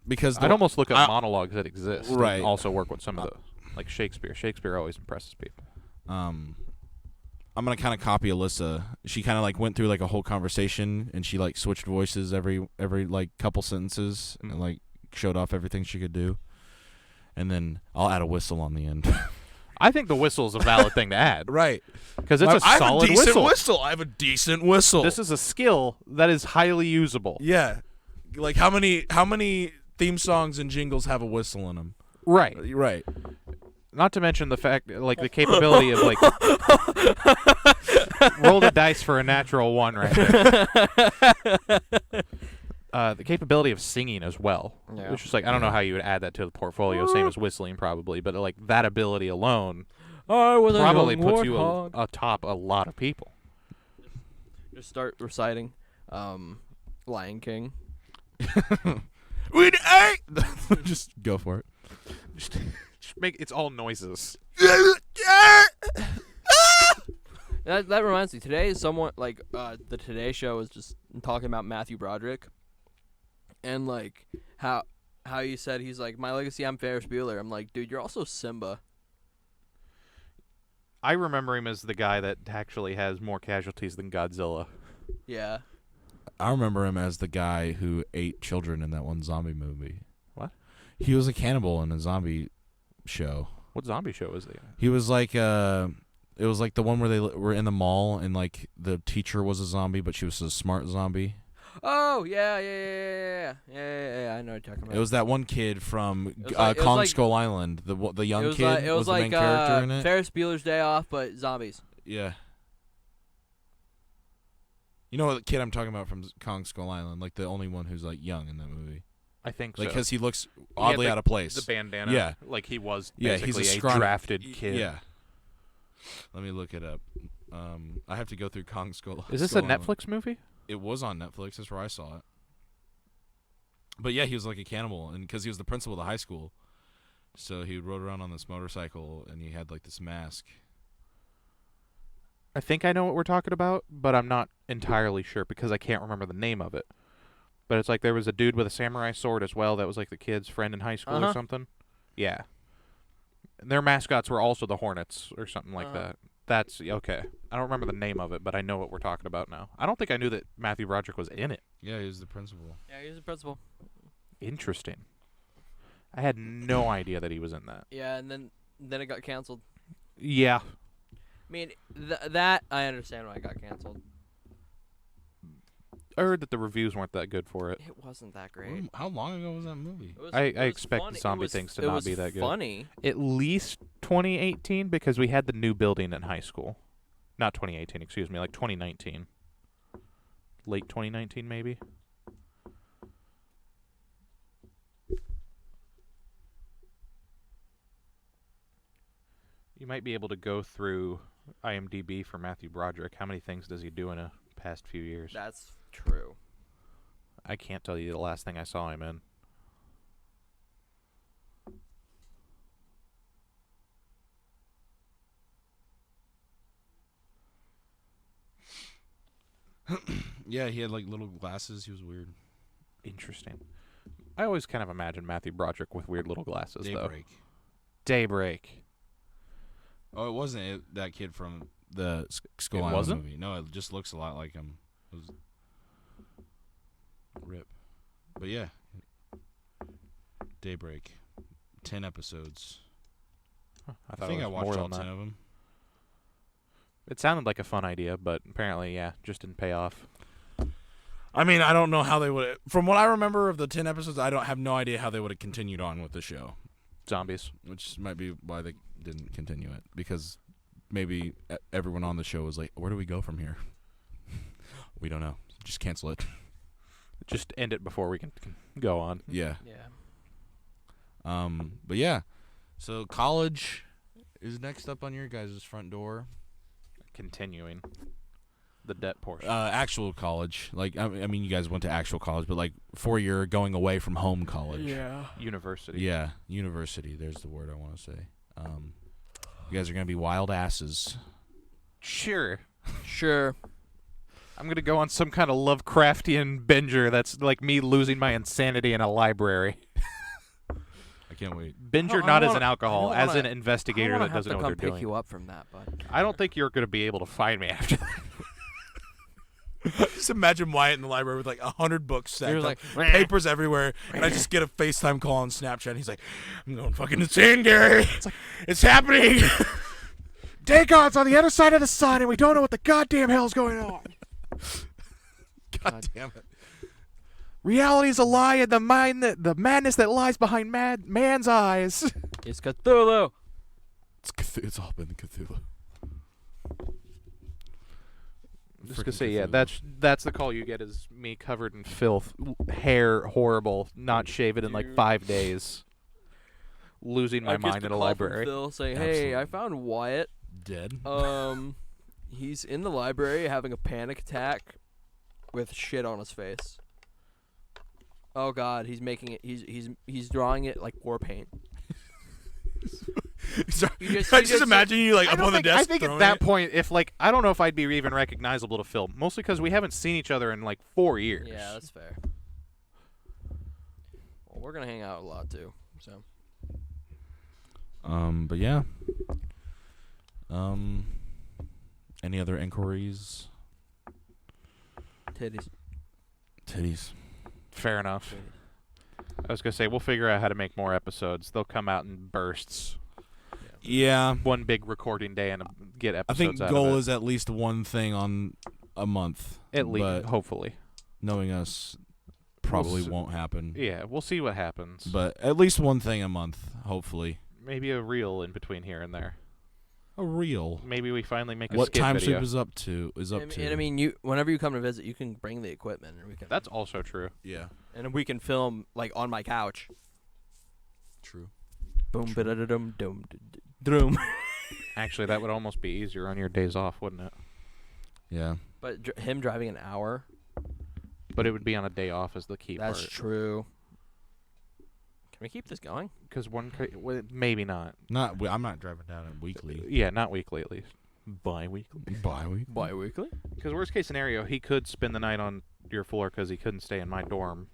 because I'd almost look up I- monologues that exist. Right. And also work with some of the, like Shakespeare. Shakespeare always impresses people. I'm gonna kind of copy Alyssa. She kind of like went through like a whole conversation and she like switched voices every like couple sentences and like showed off everything she could do, and then I'll add a whistle on the end. I think the whistle's a valid thing to add. Right, Because it's a solid whistle. I have a decent whistle. This is a skill that is highly usable. yeah, like how many theme songs and jingles have a whistle in them? Right. Right. Not to mention the fact, like, the capability of, like, roll the dice for a natural 1 right there. The capability of singing as well. Yeah. Which is like, I don't know how you would add that to the portfolio, same as whistling probably, but like that ability alone I was probably puts you atop a lot of people. Just start reciting Lion King. Just go for it. Just make it's all noises. That reminds me. Today, someone like the Today Show was just talking about Matthew Broderick, and like how you said he's like my legacy. I'm Ferris Bueller. I'm like, dude, you're also Simba. I remember him as the guy that actually has more casualties than Godzilla. Yeah. I remember him as the guy who ate children in that one zombie movie. What? He was a cannibal in a zombie show. What zombie show is it? He was like it was like the one where they were in the mall and like the teacher was a zombie, but she was a smart zombie. Oh yeah. I know what you're talking about. It was that one kid from It was like- Kong Skull Island. The young It was kid like, it was the main like character in it. Ferris Bueller's Day Off, but zombies. Yeah. You know what kid I'm talking about from Kong Skull Island? Like the only one who's like young in that movie. I think Like so. because he looks He had oddly the- out of place. The bandana. Yeah. Like he was Yeah, basically he's a a scrawny- drafted kid. Yeah. Let me look it up. I have to go through Kong Skull. Is this a Skull Island. Netflix movie? It was on Netflix. That's where I saw it. But yeah, he was like a cannibal, and because he was the principal of the high school, so he rode around on this motorcycle, and he had like this mask. I think I know what we're talking about, but I'm not entirely sure because I can't remember the name of it. But it's like there was a dude with a samurai sword as well that was like the kid's friend in high school or Uh-huh. something. Yeah. Their mascots were also the Hornets or something like that. That's okay. I don't remember the name of it, but I know what we're talking about now. I don't think I knew that Matthew Broderick was in it. Yeah, he was the principal. Yeah, he's the principal. Interesting. I had no idea that he was in that. Yeah, and then it got canceled. Yeah. I mean, that I understand why it got canceled. I heard that the reviews weren't that good for it. It wasn't that great. How long ago was that movie? I expect zombie things to not be that good. It was funny. At least 2018, because we had the new building in high school. Not 2018, excuse me, like 2019. Late 2019, maybe. You might be able to go through IMDb for Matthew Broderick. How many things does he do in a past few years? That's true. I can't tell you the last thing I saw him in. Yeah, he had like little glasses. He was weird. Interesting. I always kind of imagine Matthew Broderick with weird little glasses, Daybreak. though. Daybreak. Oh, it wasn't that kid from the Skull It Island wasn't? movie. No, it just looks a lot like him. It was rip. But yeah, Daybreak, 10 episodes. I I think it I was watched more all than 10 that. of them. It sounded like a fun idea, but apparently, yeah, just didn't pay off. I mean, I don't know how they would. From what I remember of the 10 episodes, I don't have no idea how they would have continued on with the show. Zombies. Which might be why they didn't continue it, because maybe everyone on the show was like, "Where do we go from here?" We don't know. Just cancel it. Just end it before we can go on. Yeah. Yeah. But yeah. So college is next up on your guys' front door. Continuing the debt portion. Actual college. Like, I mean, you guys went to actual college, but like 4-year going away from home college. Yeah. University. Yeah, university. There's the word I want to say. You guys are gonna be wild asses. Sure. Sure. I'm going to go on some kind of Lovecraftian binger that's like me losing my insanity in a library. I can't wait. Binger I not as wanna- an alcohol, I don't as an wanna- investigator that doesn't know what they're pick doing. you up from that, bud. I don't think you're going to be able to find me after that. Just imagine Wyatt in the library with like 100 books stacked You're up, like, papers everywhere, and I just get a FaceTime call on Snapchat. And he's like, "I'm going fucking insane, Gary. It's happening." Dagon's on the other side of the sun, and we don't know what the goddamn hell's going on. God damn it. Reality's a lie, and the madness that lies behind man's eyes. It's Cthulhu. It's all been Cthulhu. Just gonna say, yeah, that's the call you get is me covered in filth, hair horrible, not shaven in like 5 days, losing my mind in a library. Phil saying, "Hey, I found Wyatt. Dead. He's in the library having a panic attack with shit on his face. Oh God, he's making it. He's drawing it like war paint. I just imagine you like up on the desk. I think at that point, if like I don't know if I'd be even recognizable to Phil, mostly because we haven't seen each other in like 4 years. Yeah, that's fair. Well, we're gonna hang out a lot too. So. But yeah. Any other inquiries? Titties. Fair enough. I was gonna say we'll figure out how to make more episodes. They'll come out in bursts. Yeah. One big recording day and get I episodes. think out goal of it. is at least one thing on a month. At least, but hopefully. knowing us, probably We'll won't happen. Yeah, we'll see what happens. But at least one thing a month, hopefully. Maybe a reel in between here and there. A reel. Maybe we finally make a What skit Time video. Soup is up to And I mean, whenever you come to visit, you can bring the equipment, and we can. That's also true. yeah. And we can film like on my couch. True. Boom, ba-da-da-dum, dum, dum. Actually, that would almost be easier on your days off, wouldn't it? Yeah. But him driving an hour. But it would be on a day off is the key That's part. true. Can we keep this going? Because maybe not. I'm not driving down it weekly. Yeah, not weekly at least. Bi-weekly. Bi-weekly. Bi-weekly? Because worst case scenario, he could spend the night on your floor because he couldn't stay in my dorm.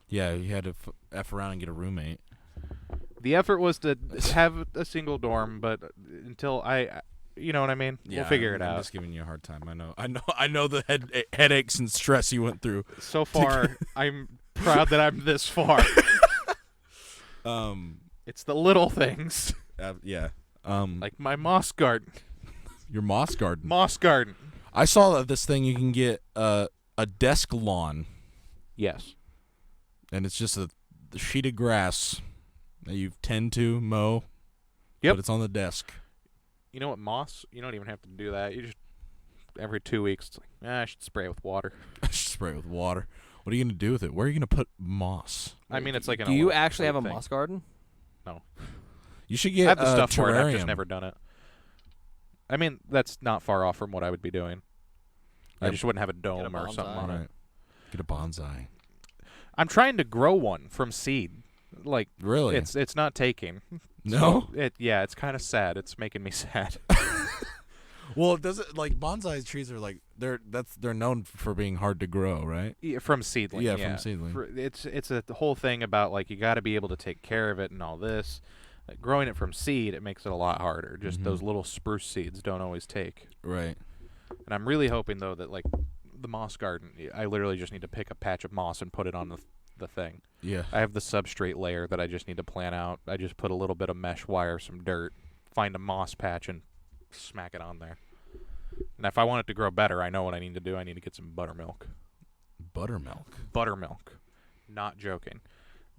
Yeah, you had to F around and get a roommate. The effort was to have a single dorm, but until you know what I mean? We'll figure it I'm out. just giving you a hard time. I know the headaches and stress you went through. So far, I'm proud that I'm this far. It's the little things. Yeah. Like my moss garden. Your moss garden. Moss garden. I saw this thing you can get a desk lawn, Yes. and it's just a sheet of grass that you tend to mow. Yep. But it's on the desk. You know what, moss? You don't even have to do that. You just every 2 weeks, it's like, I should spray it with water. Spray it with water. What are you gonna do with it? Where are you gonna put moss? I mean, it's like an. Do you actually have a thing. moss garden? No. You should I get have the a stuff for it. I've just terrarium. never done it. I mean, that's not far off from what I would be doing. I Yep. just wouldn't have a dome or bonsai. something on it. Right. Get a bonsai. I'm trying to grow one from seed. Like, Really? it's not taking. No? So it's kind of sad. It's making me sad. Well, does it like bonsai trees are like they're known for being hard to grow, right? Yeah, from seedling. Yeah, from seedling. It's a whole thing about like you got to be able to take care of it and all this. Like, growing it from seed, it makes it a lot harder. Just those little spruce seeds don't always take. Right. And I'm really hoping though that like the moss garden, I literally just need to pick a patch of moss and put it on the thing. Yeah. I have the substrate layer that I just need to plan out. I just put a little bit of mesh wire, some dirt, find a moss patch, and smack it on there. And if I want it to grow better, I know what I need to do. I need to get some buttermilk. Buttermilk. Buttermilk. Not joking.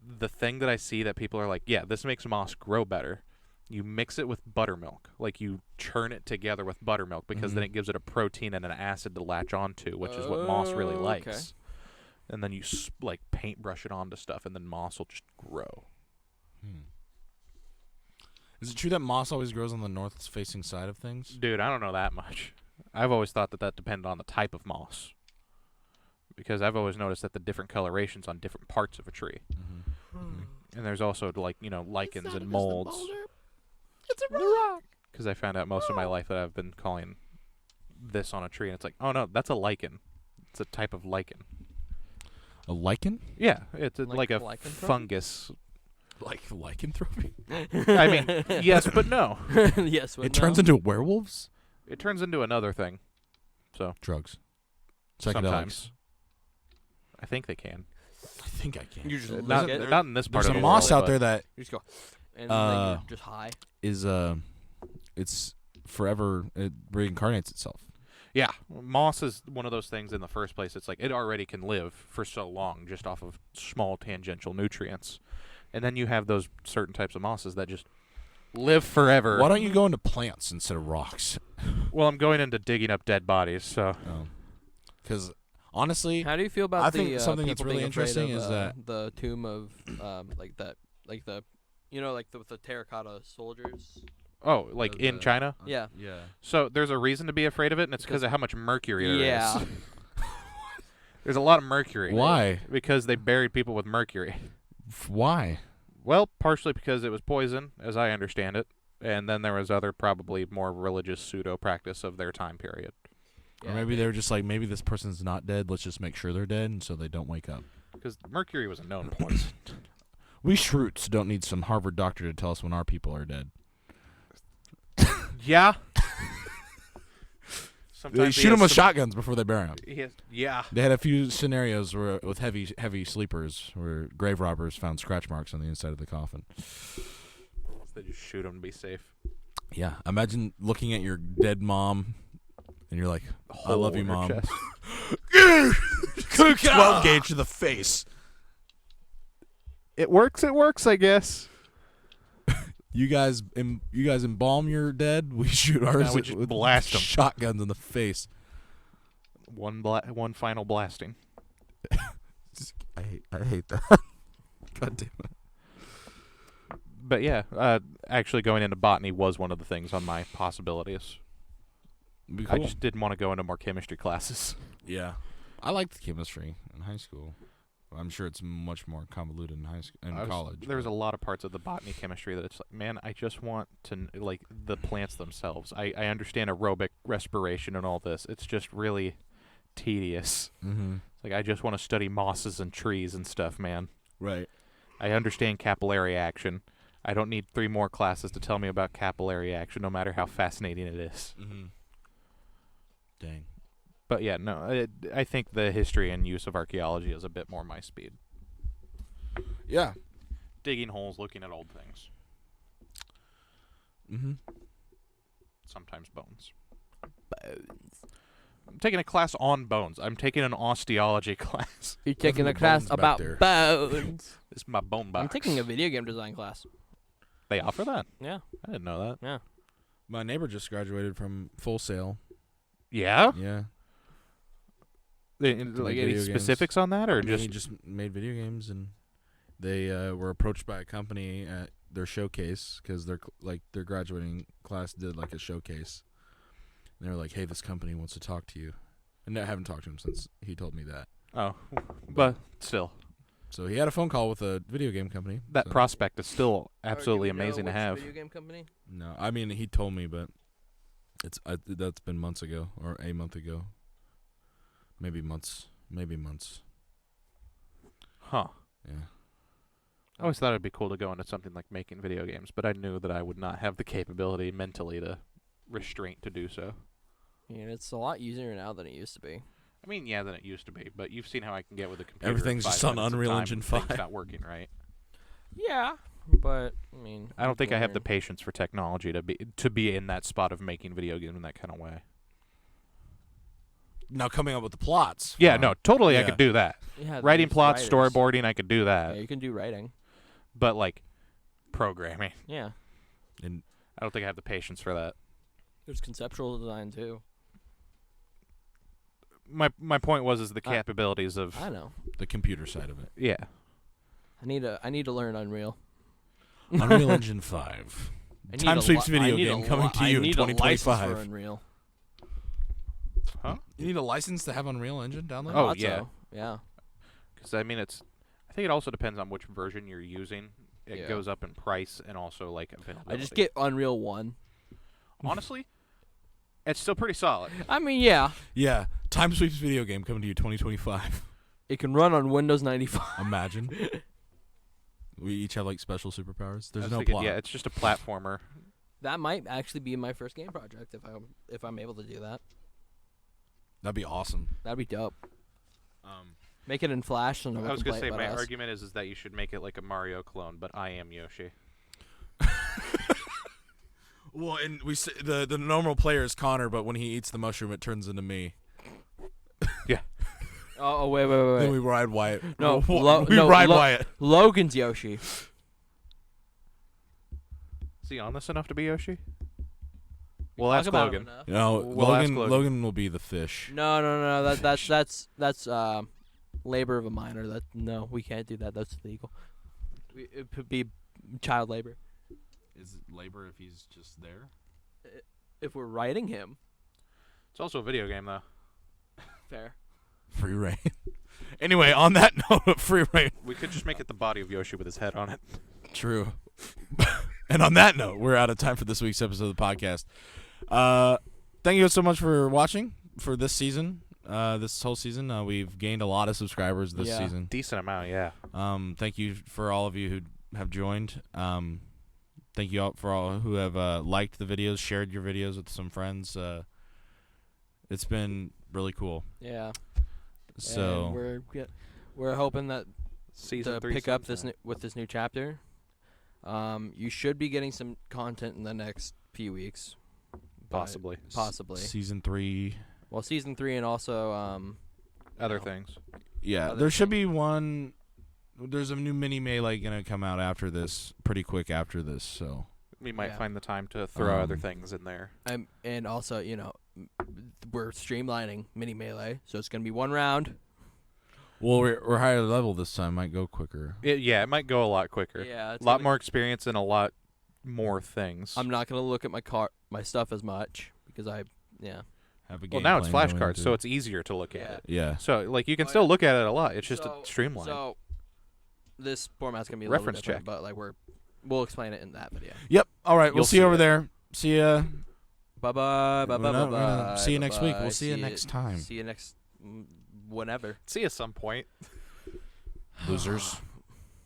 The thing that I see that people are like, yeah, this makes moss grow better. You mix it with buttermilk. Like, you churn it together with buttermilk because then it gives it a protein and an acid to latch onto, which is what moss really likes. Okay. And then you like paintbrush it onto stuff, and then moss will just grow. Is it true that moss always grows on the north-facing side of things? Dude, I don't know that much. I've always thought that depended on the type of moss. Because I've always noticed that the different colorations on different parts of a tree. And there's also, like, lichens and molds. It's a rock. Because I found out most of my life that I've been calling this on a tree, and it's like, oh no, that's a lichen. It's a type of lichen. A lichen? Yeah, it's Like like a lycanthropy? fungus. Like lycanthropy? I mean, yes, but no. Yes, but It turns into werewolves? It turns into another thing. So Drugs. Psychedelics. sometimes. I think they can. I think I can. You just Not, lick it. not in this part There's of a the moss world, out there that You just go, and then you're just high. is it's forever. It reincarnates itself. Yeah, moss is one of those things in the first place. It's like it already can live for so long just off of small tangential nutrients. And then you have those certain types of mosses that just live forever. Why don't you go into plants instead of rocks? Well, I'm going into digging up dead bodies, so. Because honestly, How do you feel about I think the something that's people really being afraid interesting of, is that the tomb of like the with the terracotta soldiers? Oh, like The- in China? Yeah. yeah. So there's a reason to be afraid of it, and it's because of how much mercury there is. Yeah. There's a lot of mercury. Why? Because they buried people with mercury. Why? Well, partially because it was poison, as I understand it, and then there was other probably more religious pseudo-practice of their time period. Or maybe they were just like, maybe this person's not dead. Let's just make sure they're dead, and so they don't wake up. Because mercury was a known poison. We Shroots don't need some Harvard doctor to tell us when our people are dead. Yeah. They Sometimes shoot them with shotguns before they bury them. Yeah. They had a few scenarios where with heavy sleepers where grave robbers found scratch marks on the inside of the coffin. They just shoot them to be safe. Yeah, imagine looking at your dead mom, and you're like, "I love you, in her mom." chest. 12 gauge to the face. It works, I guess. You guys embalm your dead. We shoot ours we just with blast 'em. shotguns in the face. One final blasting. I hate that. God damn it. But yeah, actually going into botany was one of the things on my possibilities. Be I cool. just didn't want to go into more chemistry classes. Yeah, I liked chemistry in high school. I'm sure it's much more convoluted in high school and college. There was a lot of parts of the botany chemistry that it's like, man, I just want to like the plants themselves. I understand aerobic respiration and all this. It's just really tedious. Mm-hmm. Like, I just want to study mosses and trees and stuff, man. Right. I understand capillary action. I don't need 3 more classes to tell me about capillary action, no matter how fascinating it is. Mm-hmm. Dang. But yeah, no, I think the history and use of archaeology is a bit more my speed. Yeah. Digging holes, looking at old things. Mm-hmm. Sometimes bones. Bones. I'm taking a class on bones. I'm taking an osteology class. You're taking the a class bones back about there. bones. This is my bone box. I'm taking a video game design class. They offer that? Yeah. I didn't know that. Yeah. My neighbor just graduated from Full Sail. Yeah? Yeah. Like like any video specifics on that, or I mean, just he just made video games, and they were approached by a company at their showcase because their graduating class did like a showcase. And they were like, "Hey, this company wants to talk to you," and I haven't talked to him since he told me that. oh, but still, So he had a phone call with a video game company. that so. prospect is still absolutely amazing to have. Video game company? No, I mean he told me, but that's been months ago or a month ago. Maybe months. Huh. Yeah. I always thought it'd be cool to go into something like making video games, but I knew that I would not have the capability mentally to restraint to do so. Yeah, it's a lot easier now than it used to be. I mean, yeah, than it used to be, but you've seen how I can get with a computer. Everything's in 5 just on minutes of Unreal time Engine when things 5. not working right. Yeah, but I mean, I don't think I have the learn. patience for technology to be in that spot of making video games in that kind of way. Now coming up with the plots. Yeah, no, totally, I Yeah. could do that. Yeah, Writing there's plots, writers. storyboarding, I could do that. Yeah, you can do writing. But like programming, Yeah, And I don't think I have the patience for that. there's conceptual design too. My point was the capabilities of I know. the computer side of it. yeah. I need to learn Unreal. Unreal Engine 5. I need Time a Sweeps li- I video need game a coming li- to you I in need a license for 2025. Unreal. Huh? You need a license to have Unreal Engine downloaded? Oh, Thought yeah. so. Yeah. Because I mean, I think it also depends on which version you're using. It Yeah. goes up in price and also like availability. I just get Unreal 1. honestly, it's still pretty solid. I mean, yeah, Yeah. Time Sweeps video game coming to you 2025. it can run on Windows 95. Imagine. We each have like special superpowers. I There's was no thinking, plot. yeah, it's just a platformer. That might actually be my first game project if I'm able to do that. That'd be awesome. That'd be dope. Make it in Flash so no one I was can gonna play say it my but us. argument is that you should make it like a Mario clone, but I am Yoshi. Well, and we say the normal player is Connor, but when he eats the mushroom, it turns into me. Oh, wait. Then we ride Wyatt. No, we ride Wyatt. Logan's Yoshi. Is he honest enough to be Yoshi? We We'll talk ask about Logan. him enough. No, We'll ask Logan. Logan. Will be the fish. No. That's labor of a minor. No, we can't do that. That's illegal. It could be child labor Is it labor if he's just there? if we're writing him. It's also a video game though. Fair. Free reign. Anyway, on that note, free reign. We could just make it the body of Yoshi with his head on it. True. And on that note, we're out of time for this week's episode of the podcast. Thank you so much for watching for this season. This whole season, we've gained a lot of subscribers this season. Decent amount, yeah. Thank you for all of you who have joined. Thank you all for all who have liked the videos, shared your videos with some friends. It's been really cool. Yeah. So And we're hoping that Season to 3 pick up with this new chapter. You should be getting some content in the next few weeks. but- Possibly. season 3. Well, season 3 and also other things. Yeah, Other there should thing. be one. There's a new mini melee gonna come out after this, pretty quick after this. So We might Yeah. find the time to throw other Um, things in there. and also we're streamlining mini melee, so it's gonna be one round. well, we're higher level this time. Might go quicker. It might go a lot quicker. Yeah, A it's lot gonna- more experience and a lot more things. I'm not gonna look at my stuff as much because Have a well, now it's game plan going flashcards, into so it. it's easier to look Yeah. at it. Yeah. So, like, you can Oh, still yeah. look at it a lot. It's just a streamline. So this format's gonna be a Reference little different, check. but like we'll explain it in that video. Yep. All right. We'll You'll see you see over it. there. See ya. Bye bye. We're gonna see you next week. We'll see you next time. See you next whenever. See you at some point. Losers.